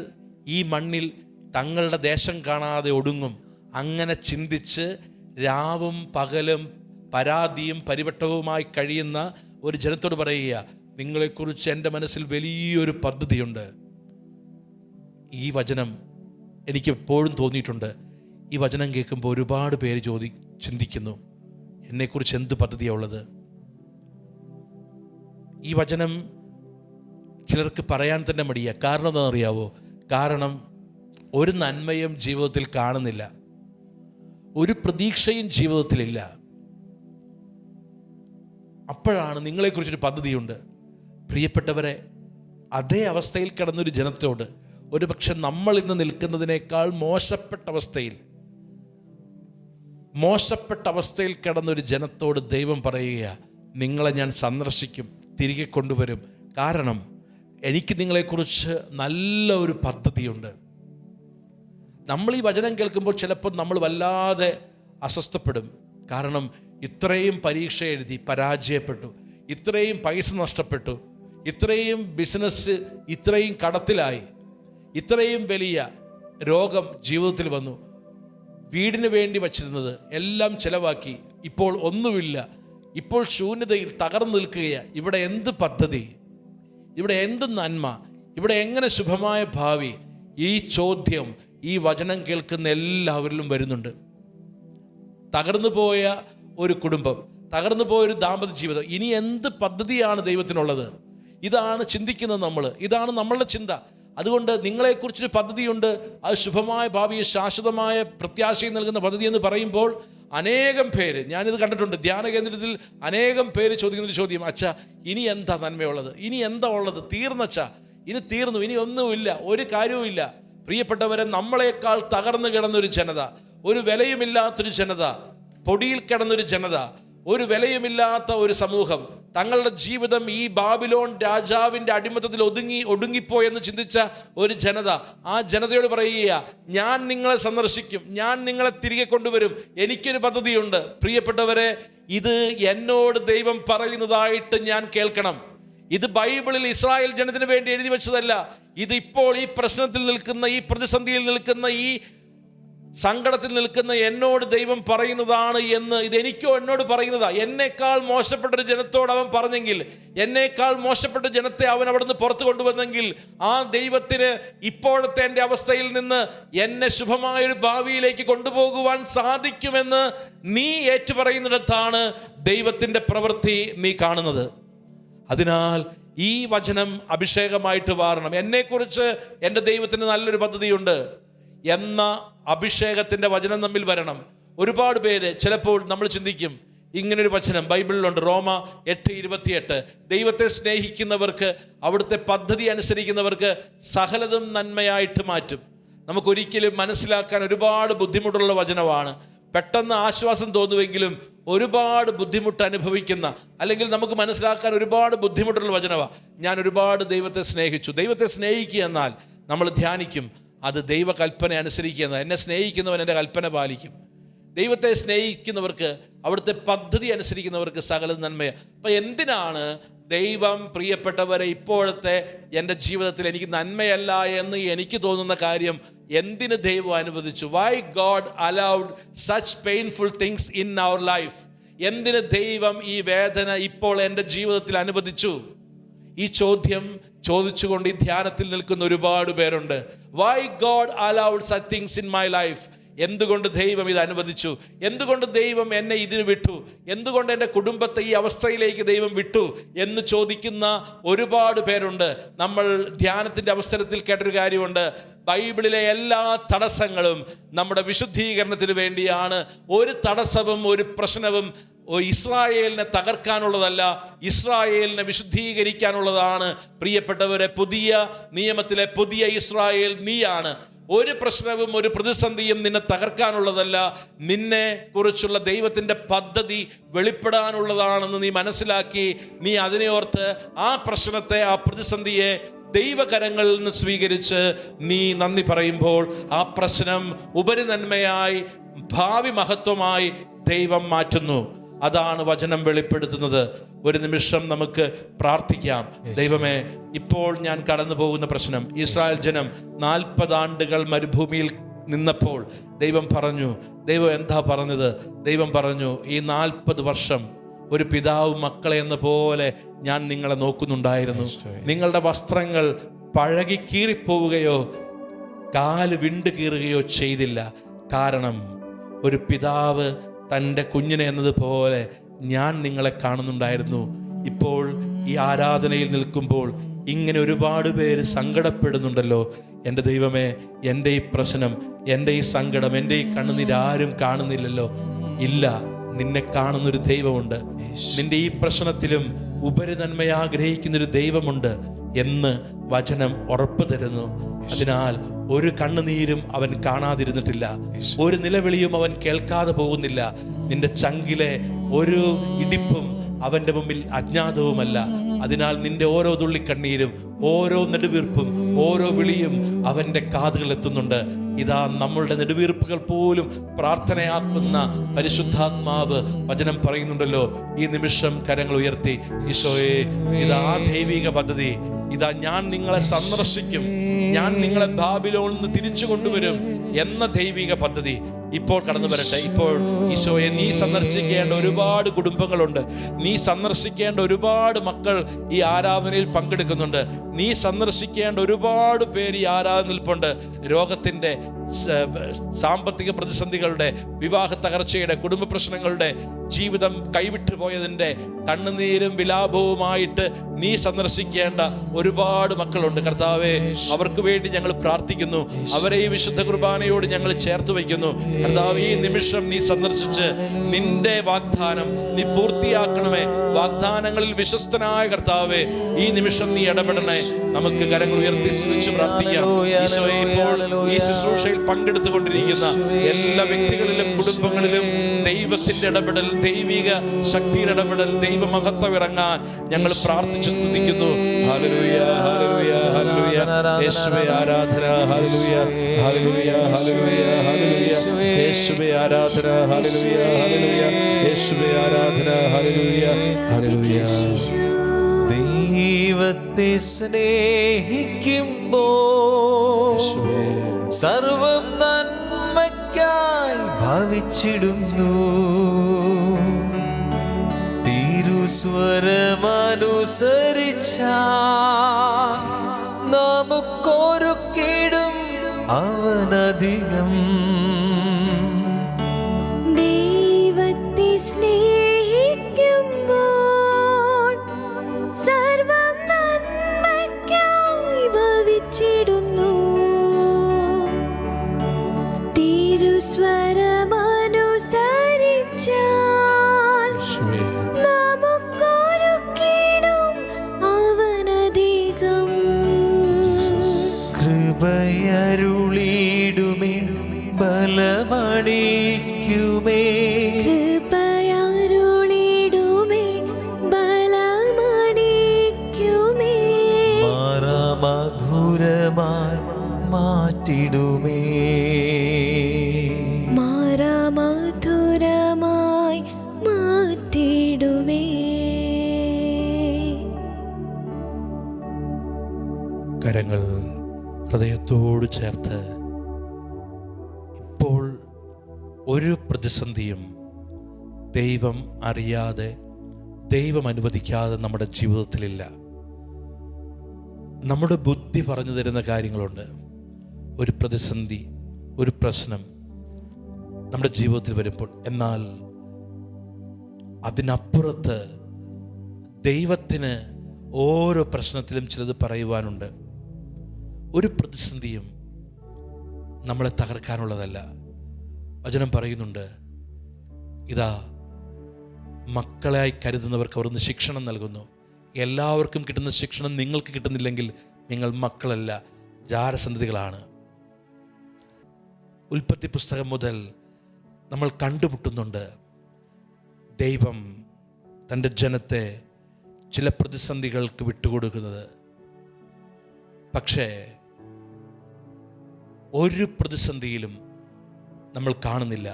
ഈ മണ്ണിൽ തങ്ങളുടെ ദേശം കാണാതെ ഒടുങ്ങും, അങ്ങനെ ചിന്തിച്ച് രാവും പകലും പരാതിയും പരിവട്ടവുമായി കഴിയുന്ന ഒരു ജനത്തോട് പറയുക, നിങ്ങളെക്കുറിച്ച് എൻ്റെ മനസ്സിൽ വലിയൊരു പദ്ധതിയുണ്ട്. ഈ വചനം എനിക്ക് എപ്പോഴും തോന്നിയിട്ടുണ്ട്. ഈ വചനം കേൾക്കുമ്പോൾ ഒരുപാട് പേര് ചിന്തിക്കുന്നു, എന്നെക്കുറിച്ച് എന്ത് പദ്ധതിയാണ് ഉള്ളത്? ഈ വചനം ചിലർക്ക് പറയാൻ തന്നെ മടിയാ. കാരണം എന്താണെന്നറിയാവോ? കാരണം ഒരു നന്മയും ജീവിതത്തിൽ കാണുന്നില്ല, ഒരു പ്രതീക്ഷയും ജീവിതത്തിലില്ല. അപ്പോഴാണ് നിങ്ങളെക്കുറിച്ചൊരു പദ്ധതിയുണ്ട്. പ്രിയപ്പെട്ടവരെ, അതേ അവസ്ഥയിൽ കിടന്നൊരു ജനത്തോട്, ഒരു പക്ഷെ നമ്മൾ ഇന്ന് നിൽക്കുന്നതിനേക്കാൾ മോശപ്പെട്ട അവസ്ഥയിൽ കിടന്നൊരു ജനത്തോട് ദൈവം പറയുക, നിങ്ങളെ ഞാൻ സന്ദർശിക്കും, തിരികെ കൊണ്ടുവരും. കാരണം എനിക്ക് നിങ്ങളെക്കുറിച്ച് നല്ല ഒരു പദ്ധതിയുണ്ട്. നമ്മൾ ഈ വചനം കേൾക്കുമ്പോൾ ചിലപ്പോൾ നമ്മൾ വല്ലാതെ അസ്വസ്ഥപ്പെടും. കാരണം ഇത്രയും പരീക്ഷ എഴുതി പരാജയപ്പെട്ടു, ഇത്രയും പൈസ നഷ്ടപ്പെട്ടു, ഇത്രയും ബിസിനസ് ഇത്രയും കടത്തിലായി, ഇത്രയും വലിയ രോഗം ജീവിതത്തിൽ വന്നു, വീടിന് വേണ്ടി വച്ചിരുന്നത് എല്ലാം ചെലവാക്കി, ഇപ്പോൾ ഒന്നുമില്ല, ഇപ്പോൾ ശൂന്യതയിൽ തകർന്നു നിൽക്കുകയാണ്. ഇവിടെ എന്ത് പദ്ധതി? ഇവിടെ എന്ത് നന്മ? ഇവിടെ എങ്ങനെ ശുഭമായ ഭാവി? ഈ ചോദ്യം ഈ വചനം കേൾക്കുന്ന എല്ലാവരിലും വരുന്നുണ്ട്. തകർന്നു പോയ ഒരു കുടുംബം, തകർന്നു പോയൊരു ദാമ്പത്യ ജീവിതം, ഇനി എന്ത് പദ്ധതിയാണ് ദൈവത്തിനുള്ളത്? ഇതാണ് ചിന്തിക്കുന്നത് നമ്മൾ, ഇതാണ് നമ്മളുടെ ചിന്ത. അതുകൊണ്ട് നിങ്ങളെക്കുറിച്ചൊരു പദ്ധതിയുണ്ട്, അത് ശുഭമായ ഭാവിയെ ശാശ്വതമായ പ്രത്യാശയും നൽകുന്ന പദ്ധതി എന്ന് പറയുമ്പോൾ അനേകം പേര്, ഞാനിത് കണ്ടിട്ടുണ്ട് ധ്യാന കേന്ദ്രത്തിൽ, അനേകം പേര് ചോദിക്കുന്നൊരു ചോദ്യം, അച്ഛാ ഇനി എന്താ നന്മയുള്ളത്? ഇനി എന്താ ഉള്ളത്? തീർന്നച്ഛാ, ഇനി തീർന്നു, ഇനി ഒന്നുമില്ല, ഒരു കാര്യവുമില്ല. പ്രിയപ്പെട്ടവരെ, നമ്മളെക്കാൾ തകർന്നു കിടന്നൊരു ജനത, ഒരു വിലയുമില്ലാത്തൊരു ജനത, പൊടിയിൽ കിടന്നൊരു ജനത, ഒരു വിലയുമില്ലാത്ത ഒരു സമൂഹം, തങ്ങളുടെ ജീവിതം ഈ ബാബിലോൺ രാജാവിൻ്റെ അടിമത്തത്തിൽ ഒടുങ്ങിപ്പോയെന്ന് ചിന്തിച്ച ഒരു ജനത, ആ ജനതയോട് പറയുക, ഞാൻ നിങ്ങളെ സന്ദർശിക്കും, ഞാൻ നിങ്ങളെ തിരികെ കൊണ്ടുവരും, എനിക്കൊരു പദ്ധതിയുണ്ട്. പ്രിയപ്പെട്ടവരെ, ഇത് എന്നോട് ദൈവം പറയുന്നതായിട്ട് ഞാൻ കേൾക്കണം. ഇത് ബൈബിളിൽ ഇസ്രായേൽ ജനത്തിന് വേണ്ടി എഴുതി വെച്ചതല്ല. ഇത് ഇപ്പോൾ ഈ പ്രശ്നത്തിൽ നിൽക്കുന്ന, ഈ പ്രതിസന്ധിയിൽ നിൽക്കുന്ന, ഈ സങ്കടത്തിൽ നിൽക്കുന്ന എന്നോട് ദൈവം പറയുന്നതാണ് എന്ന്, ഇതെനിക്കോ എന്നോട് പറയുന്നതാ. എന്നേക്കാൾ മോശപ്പെട്ടൊരു ജനത്തോട് അവൻ പറഞ്ഞെങ്കിൽ, എന്നേക്കാൾ മോശപ്പെട്ട ജനത്തെ അവൻ അവിടുന്ന് പുറത്തു കൊണ്ടുവന്നെങ്കിൽ, ആ ദൈവത്തിന് ഇപ്പോഴത്തെ എൻ്റെ അവസ്ഥയിൽ നിന്ന് എന്നെ ശുഭമായൊരു ഭാവിയിലേക്ക് കൊണ്ടുപോകുവാൻ സാധിക്കുമെന്ന് നീ ഏറ്റുപറയുന്നിടത്താണ് ദൈവത്തിൻ്റെ പ്രവൃത്തി നീ കാണുന്നത്. അതിനാൽ ഈ വചനം അഭിഷേകമായിട്ട് മാറണം. എന്നെക്കുറിച്ച് എൻ്റെ ദൈവത്തിന് നല്ലൊരു പദ്ധതിയുണ്ട് എന്ന അഭിഷേകത്തിൻ്റെ വചനം നമ്മിൽ വരണം. ഒരുപാട് പേര് ചിലപ്പോൾ നമ്മൾ ചിന്തിക്കും, ഇങ്ങനൊരു വചനം ബൈബിളിലുണ്ട്, റോമ 8:28, ദൈവത്തെ സ്നേഹിക്കുന്നവർക്ക്, അവിടുത്തെ പദ്ധതി അനുസരിക്കുന്നവർക്ക് സകലതും നന്മയായിട്ട് മാറ്റും. നമുക്കൊരിക്കലും മനസ്സിലാക്കാൻ ഒരുപാട് ബുദ്ധിമുട്ടുള്ള വചനമാണ്. പെട്ടെന്ന് ആശ്വാസം തോന്നുമെങ്കിലും ഒരുപാട് ബുദ്ധിമുട്ട് അനുഭവിക്കുന്ന, അല്ലെങ്കിൽ നമുക്ക് മനസ്സിലാക്കാൻ ഒരുപാട് ബുദ്ധിമുട്ടുള്ള വചനമാണ്. ഞാൻ ഒരുപാട് ദൈവത്തെ സ്നേഹിച്ചു. ദൈവത്തെ സ്നേഹിക്കുക എന്നാൽ നമ്മൾ ധ്യാനിക്കും, അത് ദൈവകൽപ്പന അനുസരിക്കുക എന്നാൽ എന്നെ സ്നേഹിക്കുന്നവൻ എൻ്റെ കൽപ്പന പാലിക്കും. ദൈവത്തെ സ്നേഹിക്കുന്നവർക്ക്, അവിടുത്തെ പദ്ധതി അനുസരിക്കുന്നവർക്ക് സകല നന്മയാണ്. അപ്പം എന്തിനാണ് ദൈവം, പ്രിയപ്പെട്ടവരെ, ഇപ്പോഴത്തെ എൻ്റെ ജീവിതത്തിൽ എനിക്ക് നന്മയല്ല എന്ന് എനിക്ക് തോന്നുന്ന കാര്യം എന്തിന് ദൈവം അനുവദിച്ചു? Why God allowed such painful things in our life? എന്തിന് ദൈവം ഈ വേദന ഇപ്പോൾ എൻ്റെ ജീവിതത്തിൽ അനുവദിച്ചു? ഈ ചോദ്യം ചോദിച്ചുകൊണ്ട് ഈ ധ്യാനത്തിൽ നിൽക്കുന്ന ഒരുപാട് പേരുണ്ട്. Why God allowed such things in my life? എന്തുകൊണ്ട് ദൈവം ഇത് അനുവദിച്ചു? എന്തുകൊണ്ട് ദൈവം എന്നെ ഇതിന് വിട്ടു? എന്തുകൊണ്ട് എൻ്റെ കുടുംബത്തെ ഈ അവസ്ഥയിലേക്ക് ദൈവം വിട്ടു എന്ന് ചോദിക്കുന്ന ഒരുപാട് പേരുണ്ട്. നമ്മൾ ധ്യാനത്തിൻ്റെ അവസരത്തിൽ കേട്ടൊരു കാര്യമുണ്ട്, ബൈബിളിലെ എല്ലാ തടസ്സങ്ങളും നമ്മുടെ വിശുദ്ധീകരണത്തിന് വേണ്ടിയാണ്. ഒരു തടസ്സവും ഒരു പ്രശ്നവും ഇസ്രായേലിനെ തകർക്കാനുള്ളതല്ല, ഇസ്രായേലിനെ വിശുദ്ധീകരിക്കാനുള്ളതാണ്. പ്രിയപ്പെട്ടവരെ, പുതിയ നിയമത്തിലെ പുതിയ ഇസ്രായേൽ നീയാണ്. ഒരു പ്രശ്നവും ഒരു പ്രതിസന്ധിയും നിന്നെ തകർക്കാനുള്ളതല്ല, നിന്നെ കുറിച്ചുള്ള ദൈവത്തിൻ്റെ പദ്ധതി വെളിപ്പെടാനുള്ളതാണെന്ന് നീ മനസ്സിലാക്കി നീ അതിനെ ഓർത്ത് ആ പ്രശ്നത്തെ, ആ പ്രതിസന്ധിയെ ദൈവകരങ്ങളിൽ നിന്ന് സ്വീകരിച്ച് നീ നന്ദി പറയുമ്പോൾ ആ പ്രശ്നം ഉപരിനന്മയായി, ഭാവി മഹത്വമായി ദൈവം മാറ്റുന്നു. അതാണ് വചനം വെളിപ്പെടുത്തുന്നത്. ഒരു നിമിഷം നമുക്ക് പ്രാർത്ഥിക്കാം. ദൈവമേ, ഇപ്പോൾ ഞാൻ കടന്നു പോകുന്ന പ്രശ്നം, ഇസ്രായേൽ ജനം 40 ആണ്ടുകൾ മരുഭൂമിയിൽ നിന്നപ്പോൾ ദൈവം പറഞ്ഞു, ദൈവം എന്താ പറഞ്ഞത്? ദൈവം പറഞ്ഞു, ഈ 40 വർഷം ഒരു പിതാവ് മക്കളെ എന്ന പോലെ ഞാൻ നിങ്ങളെ നോക്കുന്നുണ്ടായിരുന്നു. നിങ്ങളുടെ വസ്ത്രങ്ങൾ പഴകി കീറിപ്പോവുകയോ കാല് വിണ്ട് കീറുകയോ ചെയ്തില്ല. കാരണം ഒരു പിതാവ് തൻ്റെ കുഞ്ഞിനെ എന്നതുപോലെ ഞാൻ നിങ്ങളെ കാണുന്നുണ്ടായിരുന്നു. ഇപ്പോൾ ഈ ആരാധനയിൽ നിൽക്കുമ്പോൾ ഇങ്ങനെ ഒരുപാട് പേര് സങ്കടപ്പെടുന്നുണ്ടല്ലോ. എൻ്റെ ദൈവമേ, എൻ്റെ ഈ പ്രശ്നം, എൻ്റെ ഈ സങ്കടം, എൻ്റെ ഈ കണ്ണുനീര് ആരും കാണുന്നില്ലല്ലോ. ഇല്ല, നിന്നെ കാണുന്നൊരു ദൈവമുണ്ട്. നിന്റെ ഈ പ്രശ്നത്തിലും ഉപരിനന്മ ആഗ്രഹിക്കുന്നൊരു ദൈവമുണ്ട് എന്ന് വചനം ഉറപ്പ് തരുന്നു. അതിനാൽ ഒരു കണ്ണുനീരും അവൻ കാണാതിരുന്നിട്ടില്ല, ഒരു നിലവിളിയും അവൻ കേൾക്കാതെ പോകുന്നില്ല. നിന്റെ ചങ്കിലെ ഒരു ഇടിപ്പും അവൻ്റെ മുമ്പിൽ അജ്ഞാതവുമല്ല. അതിനാൽ നിന്റെ ഓരോ തുള്ളിക്കണ്ണീരും, ഓരോ നെടുവീർപ്പും, ഓരോ വിളിയും അവൻ്റെ കാതുകൾ എത്തുന്നുണ്ട്. ഇതാ നമ്മളുടെ നെടുവീർപ്പുകൾ പോലും പ്രാർത്ഥനയാക്കുന്ന പരിശുദ്ധാത്മാവ് വചനം പറയുന്നുണ്ടല്ലോ. ഈ നിമിഷം കരങ്ങൾ ഉയർത്തി, ഈശോയെ, ഇതാ ദൈവിക പദ്ധതി, ഇതാ ഞാൻ നിങ്ങളെ സന്ദർശിക്കും, ഞാൻ നിങ്ങളെ ബാബിലോണിൽ നിന്ന് തിരിച്ചു കൊണ്ടുവരും എന്ന ദൈവിക പദ്ധതി ഇപ്പോൾ കടന്നു വരട്ടെ. ഇപ്പോൾ ഈശോയെ, നീ സന്ദർശിക്കേണ്ട ഒരുപാട് കുടുംബങ്ങളുണ്ട്, നീ സന്ദർശിക്കേണ്ട ഒരുപാട് മക്കൾ ഈ ആരാധനയിൽ പങ്കെടുക്കുന്നുണ്ട്, നീ സന്ദർശിക്കേണ്ട ഒരുപാട് പേര് ഈ ആരാധന നിൽപ്പുണ്ട്. രോഗത്തിൻ്റെ, സാമ്പത്തിക പ്രതിസന്ധികളുടെ, വിവാഹ തകർച്ചയുടെ, കുടുംബ പ്രശ്നങ്ങളുടെ, ജീവിതം കൈവിട്ടു പോയതിൻ്റെ കണ്ണുനീരും വിലാപവുമായിട്ട് നീ സന്ദർശിക്കേണ്ട ഒരുപാട് മക്കളുണ്ട്. കർത്താവേ, അവർക്ക് വേണ്ടി ഞങ്ങൾ പ്രാർത്ഥിക്കുന്നു. അവരെ ഈ വിശുദ്ധ കുർബാനയോട് ഞങ്ങൾ ചേർത്ത് വയ്ക്കുന്നു. കർത്താവ്, ഈ നിമിഷം നീ സന്ദർശിച്ച് നിന്റെ വാഗ്ദാനം നീ പൂർത്തിയാക്കണമേ. വാഗ്ദാനങ്ങളിൽ വിശ്വസ്തനായ കർത്താവേ, ഈ നിമിഷം നീ ഇടപെടണേ. നമുക്ക് കരങ്ങൾ ഉയർത്തി സ്തുതിച്ച് പ്രാർത്ഥിക്കാം. ഈശോയെ, ഇപ്പോൾ ഈ ശുശ്രൂഷയിൽ പങ്കെടുത്തുകൊണ്ടിരിക്കുന്ന എല്ലാ വ്യക്തികളിലും കുടുംബങ്ങളിലും ദൈവത്തിന്റെ ഇടപെടൽ, ദൈവിക ശക്തിയുടെ ഇടപെടൽ, ദൈവമഹത്വം ഇറങ്ങാൻ ഞങ്ങൾ പ്രാർത്ഥിച്ച് സ്തുതിക്കുന്നു. Hallelujah, hallelujah, hallelujah. യേശുവേ ആരാധന. Hallelujah, hallelujah, hallelujah, hallelujah. യേശുവേ ആരാധന. Hallelujah, hallelujah. യേശുവേ ആരാധന. Hallelujah, hallelujah. ദൈവത്തെ സ്നേഹിക്കുമ്പോൾ സർവം നന്മയ്ക്കായി ഭവിച്ചിടുന്നു. തിരുസ്വരമനുസരിച്ചാൽ നമുക്കൊരു കേടും അവനധികം. ദൈവത്തെ സ്നേഹിക്കുമ്പോൾ സർവം നന്മയ്ക്കായി ഭവിച്ചിടുന്നു. തിരുസ്വരമനുസരിച്ചാൽ നമുക്കൊരു കേടും അവനധികം. കൃപയരുളിടുമേ, ബലമണിക്കുമേ, കൃപയാരുളിടുമേ, മധുരമായി മാറ്റിടുമേ. മാറാമധുരമായി മാറ്റിടുമേ. കരങ്ങൾ ഹൃദയത്തോട് ചേർത്ത് ഇപ്പോൾ ഒരു പ്രതിസന്ധിയും ദൈവം അറിയാതെ, ദൈവം അനുവദിക്കാതെ നമ്മുടെ ജീവിതത്തിലില്ല. നമ്മുടെ ബുദ്ധി പറഞ്ഞു തരുന്ന കാര്യങ്ങളുണ്ട്. ഒരു പ്രതിസന്ധി, ഒരു പ്രശ്നം നമ്മുടെ ജീവിതത്തിൽ വരുമ്പോൾ, എന്നാൽ അതിനപ്പുറത്ത് ദൈവത്തിന് ഓരോ പ്രശ്നത്തിലും ചിലത് പറയുവാനുണ്ട്. ഒരു പ്രതിസന്ധിയും നമ്മളെ തകർക്കാനുള്ളതല്ല. വചനം പറയുന്നുണ്ട്, ഇതാ മക്കളായി കരുതുന്നവർക്ക് അവിടുന്ന് ശിക്ഷണം നൽകുന്നു. എല്ലാവർക്കും കിട്ടുന്ന ശിക്ഷണം നിങ്ങൾക്ക് കിട്ടുന്നില്ലെങ്കിൽ നിങ്ങൾ മക്കളല്ല, ജാരസന്തതികളാണ്. ഉൽപ്പത്തി പുസ്തകം മുതൽ നമ്മൾ കണ്ടുമുട്ടുന്നുണ്ട്, ദൈവം തൻ്റെ ജനത്തെ ചില പ്രതിസന്ധികൾക്ക് വിട്ടുകൊടുക്കുന്നത്. പക്ഷേ ഒരു പ്രതിസന്ധിയിലും നമ്മൾ കാണുന്നില്ല,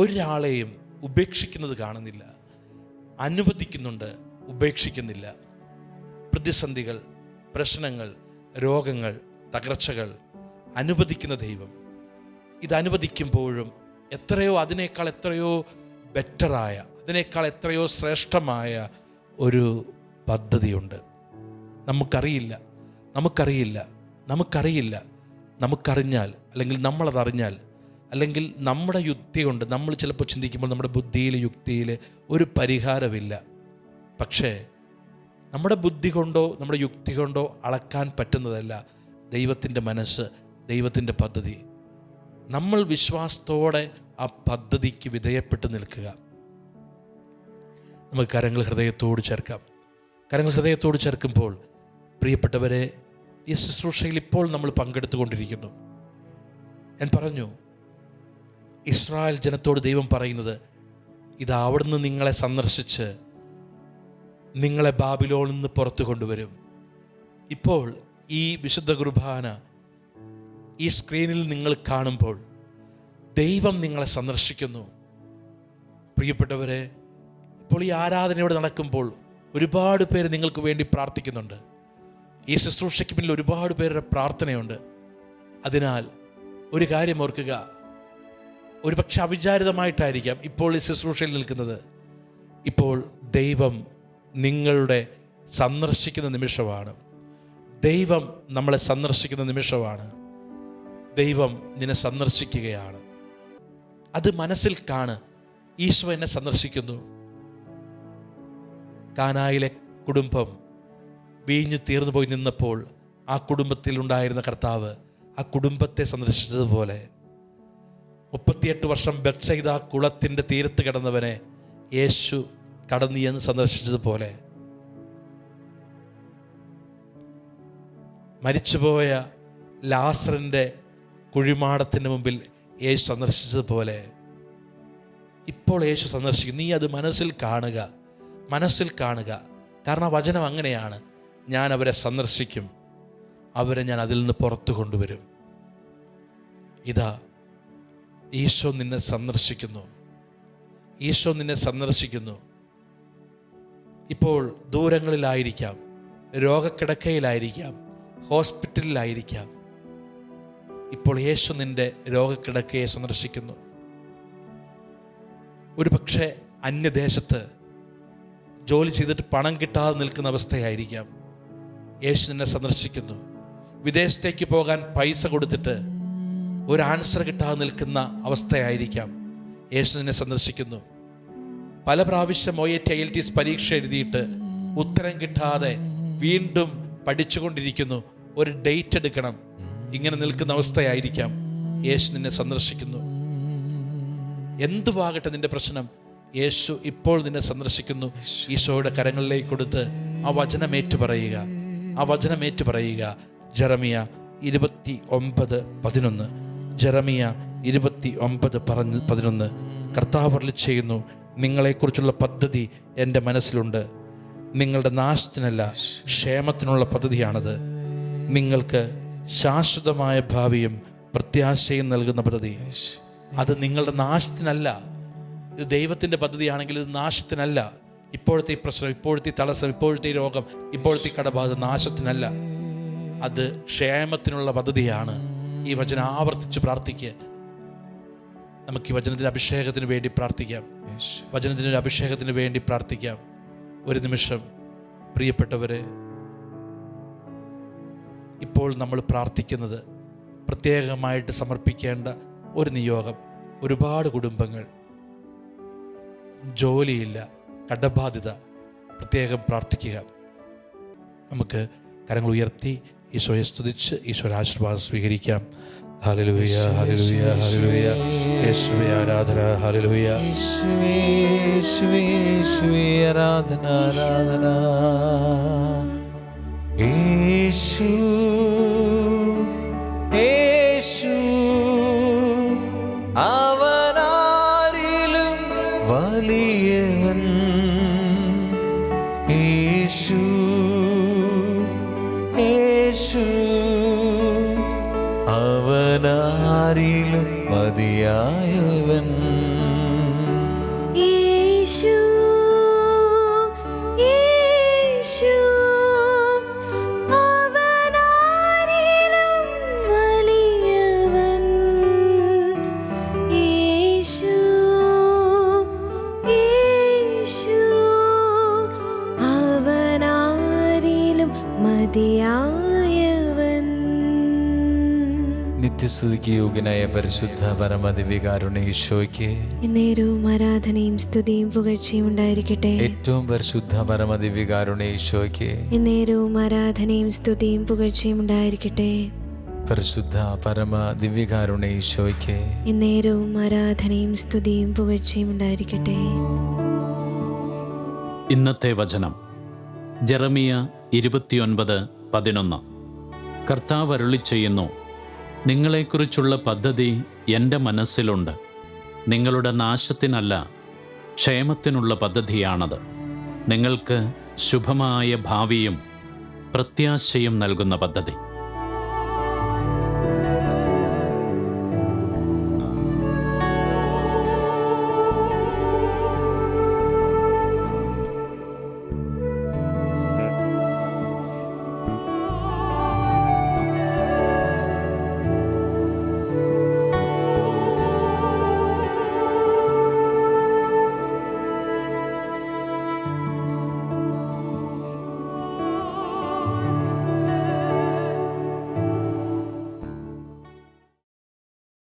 ഒരാളെയും ഉപേക്ഷിക്കുന്നത് കാണുന്നില്ല. അനുവദിക്കുന്നുണ്ട്, ഉപേക്ഷിക്കുന്നില്ല. പ്രതിസന്ധികൾ, പ്രശ്നങ്ങൾ, രോഗങ്ങൾ, തകർച്ചകൾ അനുവദിക്കുന്ന ദൈവം. ഇത് അനുവദിക്കുമ്പോഴും അതിനേക്കാൾ എത്രയോ ബെറ്ററായ, അതിനേക്കാൾ എത്രയോ ശ്രേഷ്ഠമായ ഒരു പദ്ധതിയുണ്ട്. നമുക്കറിഞ്ഞാൽ അല്ലെങ്കിൽ നമ്മളതറിഞ്ഞാൽ, അല്ലെങ്കിൽ നമ്മുടെ യുക്തി കൊണ്ട് നമ്മൾ ചിലപ്പോൾ ചിന്തിക്കുമ്പോൾ നമ്മുടെ ബുദ്ധിയിൽ, യുക്തിയിൽ ഒരു പരിഹാരമില്ല. പക്ഷേ നമ്മുടെ ബുദ്ധി കൊണ്ടോ നമ്മുടെ യുക്തി കൊണ്ടോ അളക്കാൻ പറ്റുന്നതല്ല ദൈവത്തിൻ്റെ മനസ്സ്, ദൈവത്തിൻ്റെ പദ്ധതി. നമ്മൾ വിശ്വാസത്തോടെ ആ പദ്ധതിക്ക് വിധേയപ്പെട്ട് നിൽക്കുക. നമുക്ക് കരങ്ങൾ ഹൃദയത്തോട് ചേർക്കാം. കരങ്ങൾ ഹൃദയത്തോട് ചേർക്കുമ്പോൾ പ്രിയപ്പെട്ടവരെ, ഈ ശുശ്രൂഷയിൽ ഇപ്പോൾ നമ്മൾ പങ്കെടുത്തുകൊണ്ടിരിക്കുന്നു. ഞാൻ പറഞ്ഞു, ഇസ്രായേൽ ജനത്തോട് ദൈവം പറയുന്നത്, ഇതാ അവിടുന്ന് നിങ്ങളെ സന്ദർശിച്ച് നിങ്ങളെ ബാബിലോണിൽ നിന്ന് പുറത്തു കൊണ്ടുവരും. ഇപ്പോൾ ഈ വിശുദ്ധ കുർബാന ഈ സ്ക്രീനിൽ നിങ്ങൾ കാണുമ്പോൾ ദൈവം നിങ്ങളെ സന്ദർശിക്കുന്നു. പ്രിയപ്പെട്ടവരെ, ഇപ്പോൾ ഈ ആരാധനയോടെ നടക്കുമ്പോൾ ഒരുപാട് പേര് നിങ്ങൾക്ക് വേണ്ടി പ്രാർത്ഥിക്കുന്നുണ്ട്. ഈ ശുശ്രൂഷയ്ക്ക് പിന്നിൽ ഒരുപാട് പേരുടെ പ്രാർത്ഥനയുണ്ട്. അതിനാൽ ഒരു കാര്യം ഓർക്കുക, ഒരുപക്ഷെ അവിചാരിതമായിട്ടായിരിക്കാം ഇപ്പോൾ ഈ ശുശ്രൂഷയിൽ നിൽക്കുന്നത്. ഇപ്പോൾ ദൈവം നിങ്ങളുടെ സന്ദർശിക്കുന്ന നിമിഷമാണ്. ദൈവം നമ്മളെ സന്ദർശിക്കുന്ന നിമിഷമാണ്. ദൈവം നിന്നെ സന്ദർശിക്കുകയാണ്. അത് മനസ്സിൽ കാണ്. ഈശോ എന്നെ സന്ദർശിക്കുന്നു. കാനായിലെ കുടുംബം വീഞ്ഞു തീർന്നു പോയി നിന്നപ്പോൾ ആ കുടുംബത്തിൽ ഉണ്ടായിരുന്ന കർത്താവ് ആ കുടുംബത്തെ സന്ദർശിച്ചതുപോലെ, 38 വർഷം ബെത്സൈദ കുളത്തിൻ്റെ തീരത്ത് കിടന്നവനെ യേശു കടന്നു എന്ന് സന്ദർശിച്ചതുപോലെ, മരിച്ചുപോയ ലാസറിൻ്റെ കുഴിമാടത്തിന് മുമ്പിൽ യേശു സന്ദർശിച്ചതുപോലെ ഇപ്പോൾ യേശു സന്ദർശിക്കും. നീ അത് മനസ്സിൽ കാണുക. കാരണം വചനം അങ്ങനെയാണ്, ഞാൻ അവരെ സന്ദർശിക്കും, അവരെ ഞാൻ അതിൽ നിന്ന് പുറത്തു കൊണ്ടുവരും. ഇതാ ഈശോ നിന്നെ സന്ദർശിക്കുന്നു. ഇപ്പോൾ ദൂരങ്ങളിലായിരിക്കാം, രോഗക്കിടക്കയിലായിരിക്കാം, ഹോസ്പിറ്റലിലായിരിക്കാം. ഇപ്പോൾ യേശു നിന്റെ രോഗക്കിടക്കയെ സന്ദർശിക്കുന്നു. ഒരു പക്ഷേ അന്യദേശത്ത് ജോലി ചെയ്തിട്ട് പണം കിട്ടാതെ നിൽക്കുന്ന അവസ്ഥയായിരിക്കാം. യേശു നിന്നെ സന്ദർശിക്കുന്നു. വിദേശത്തേക്ക് പോകാൻ പൈസ കൊടുത്തിട്ട് ഒരു ആൻസർ കിട്ടാതെ നിൽക്കുന്ന അവസ്ഥയായിരിക്കാം. യേശു നിന്നെ സന്ദർശിക്കുന്നു. പല പ്രാവശ്യം OAT IELTS പരീക്ഷ എഴുതിയിട്ട് ഉത്തരം കിട്ടാതെ വീണ്ടും പഠിച്ചുകൊണ്ടിരിക്കുന്നു. ഒരു ഡേറ്റ് എടുക്കണം, ഇങ്ങനെ നിൽക്കുന്ന അവസ്ഥയായിരിക്കാം. യേശു നിന്നെ സന്ദർശിക്കുന്നു. എന്തുവാകട്ടെ നിന്റെ പ്രശ്നം, യേശു ഇപ്പോൾ നിന്നെ സന്ദർശിക്കുന്നു. ഈശോയുടെ കരങ്ങളിലേക്ക് കൊടുത്ത് ആ വചനമേറ്റു പറയുക. ജെറമിയ 29:11. ജെറമിയ 29:11. കർത്താവ് അരുളിച്ചെയ്യുന്നു, നിങ്ങളെക്കുറിച്ചുള്ള പദ്ധതി എൻ്റെ മനസ്സിലുണ്ട്. നിങ്ങളുടെ നാശത്തിനല്ല, ക്ഷേമത്തിനുള്ള പദ്ധതിയാണത്. നിങ്ങൾക്ക് ശാശ്വതമായ ഭാവിയും പ്രത്യാശയും നൽകുന്ന പദ്ധതി. അത് നിങ്ങളുടെ നാശത്തിനല്ല. ഇത് ദൈവത്തിൻ്റെ പദ്ധതിയാണെങ്കിൽ ഇത് നാശത്തിനല്ല. ഇപ്പോഴത്തെ ഈ പ്രശ്നം, ഇപ്പോഴത്തെ ഈ തടസ്സം, ഇപ്പോഴത്തെ ഈ രോഗം, ഇപ്പോഴത്തെ ഈ കടബാധ നാശത്തിനല്ല. അത് ക്ഷേമത്തിനുള്ള പദ്ധതിയാണ്. ഈ വചനം ആവർത്തിച്ച് പ്രാർത്ഥിക്കുക. നമുക്ക് ഈ വചനത്തിൻ്റെ അഭിഷേകത്തിന് വേണ്ടി പ്രാർത്ഥിക്കാം. വചനത്തിൻ്റെ അഭിഷേകത്തിന് വേണ്ടി പ്രാർത്ഥിക്കാം. ഒരു നിമിഷം പ്രിയപ്പെട്ടവരെ, ഇപ്പോൾ നമ്മൾ പ്രാർത്ഥിക്കുന്നത് പ്രത്യേകമായിട്ട് സമർപ്പിക്കേണ്ട ഒരു നിയോഗം. ഒരുപാട് കുടുംബങ്ങൾ, ജോലിയില്ല, കടബാധ്യത, പ്രത്യേകം പ്രാർത്ഥിക്കുക. നമുക്ക് കരങ്ങൾ ഉയർത്തി ഈശോയെ സ്തുതിച്ച് ഈശോയുടെ ആശീർവാദം സ്വീകരിക്കാം. Hallelujah, hallelujah, hallelujah. യേശുവേ ആരാധന. ഹല്ലേലൂയ. യേശുവേ ആരാധന, ആരാധന. യേശു, യേശു അവനാരിലും വലിയവൻ. യേശു, യേശു അവനാരിലും മതിയായവൻ. യേശു, യേശു അവനാരിലും വലിയവൻ. യേശു, യേശു അവനാരിലും മതിയായവൻ. നിത്യസ്തുതിക്ക് യോഗ്യനായ പരിശുദ്ധ പരമദിവ്യകാരുണ്യ ഈശോയ്ക്ക് എന്നേരവും ആരാധനയും സ്തുതിയും പുകഴ്ചയും ഉണ്ടായിരിക്കട്ടെ. ഏറ്റവും പരിശുദ്ധ പരമദിവ്യകാരുണ്യ ഈശോയ്ക്ക് എന്നേരവും ആരാധനയും സ്തുതിയും പുകഴ്ചയും ഉണ്ടായിരിക്കട്ടെ. പരിശുദ്ധ പരമദിവ്യകാരുണ്യ ഈശോയ്ക്ക് എന്നേരവും ആരാധനയും സ്തുതിയും പുകഴ്ചയും ഉണ്ടായിരിക്കട്ടെ. ഇന്നത്തെ വചനം ജെറമിയ 29:11. കർത്താവ് അരുളിച്ചെയ്യുന്നു, നിങ്ങളെക്കുറിച്ചുള്ള പദ്ധതി എൻ്റെ മനസ്സിലുണ്ട്. നിങ്ങളുടെ നാശത്തിനല്ല, ക്ഷേമത്തിനുള്ള പദ്ധതിയാണത്. നിങ്ങൾക്ക് ശുഭമായ ഭാവിയും പ്രത്യാശയും നൽകുന്ന പദ്ധതി.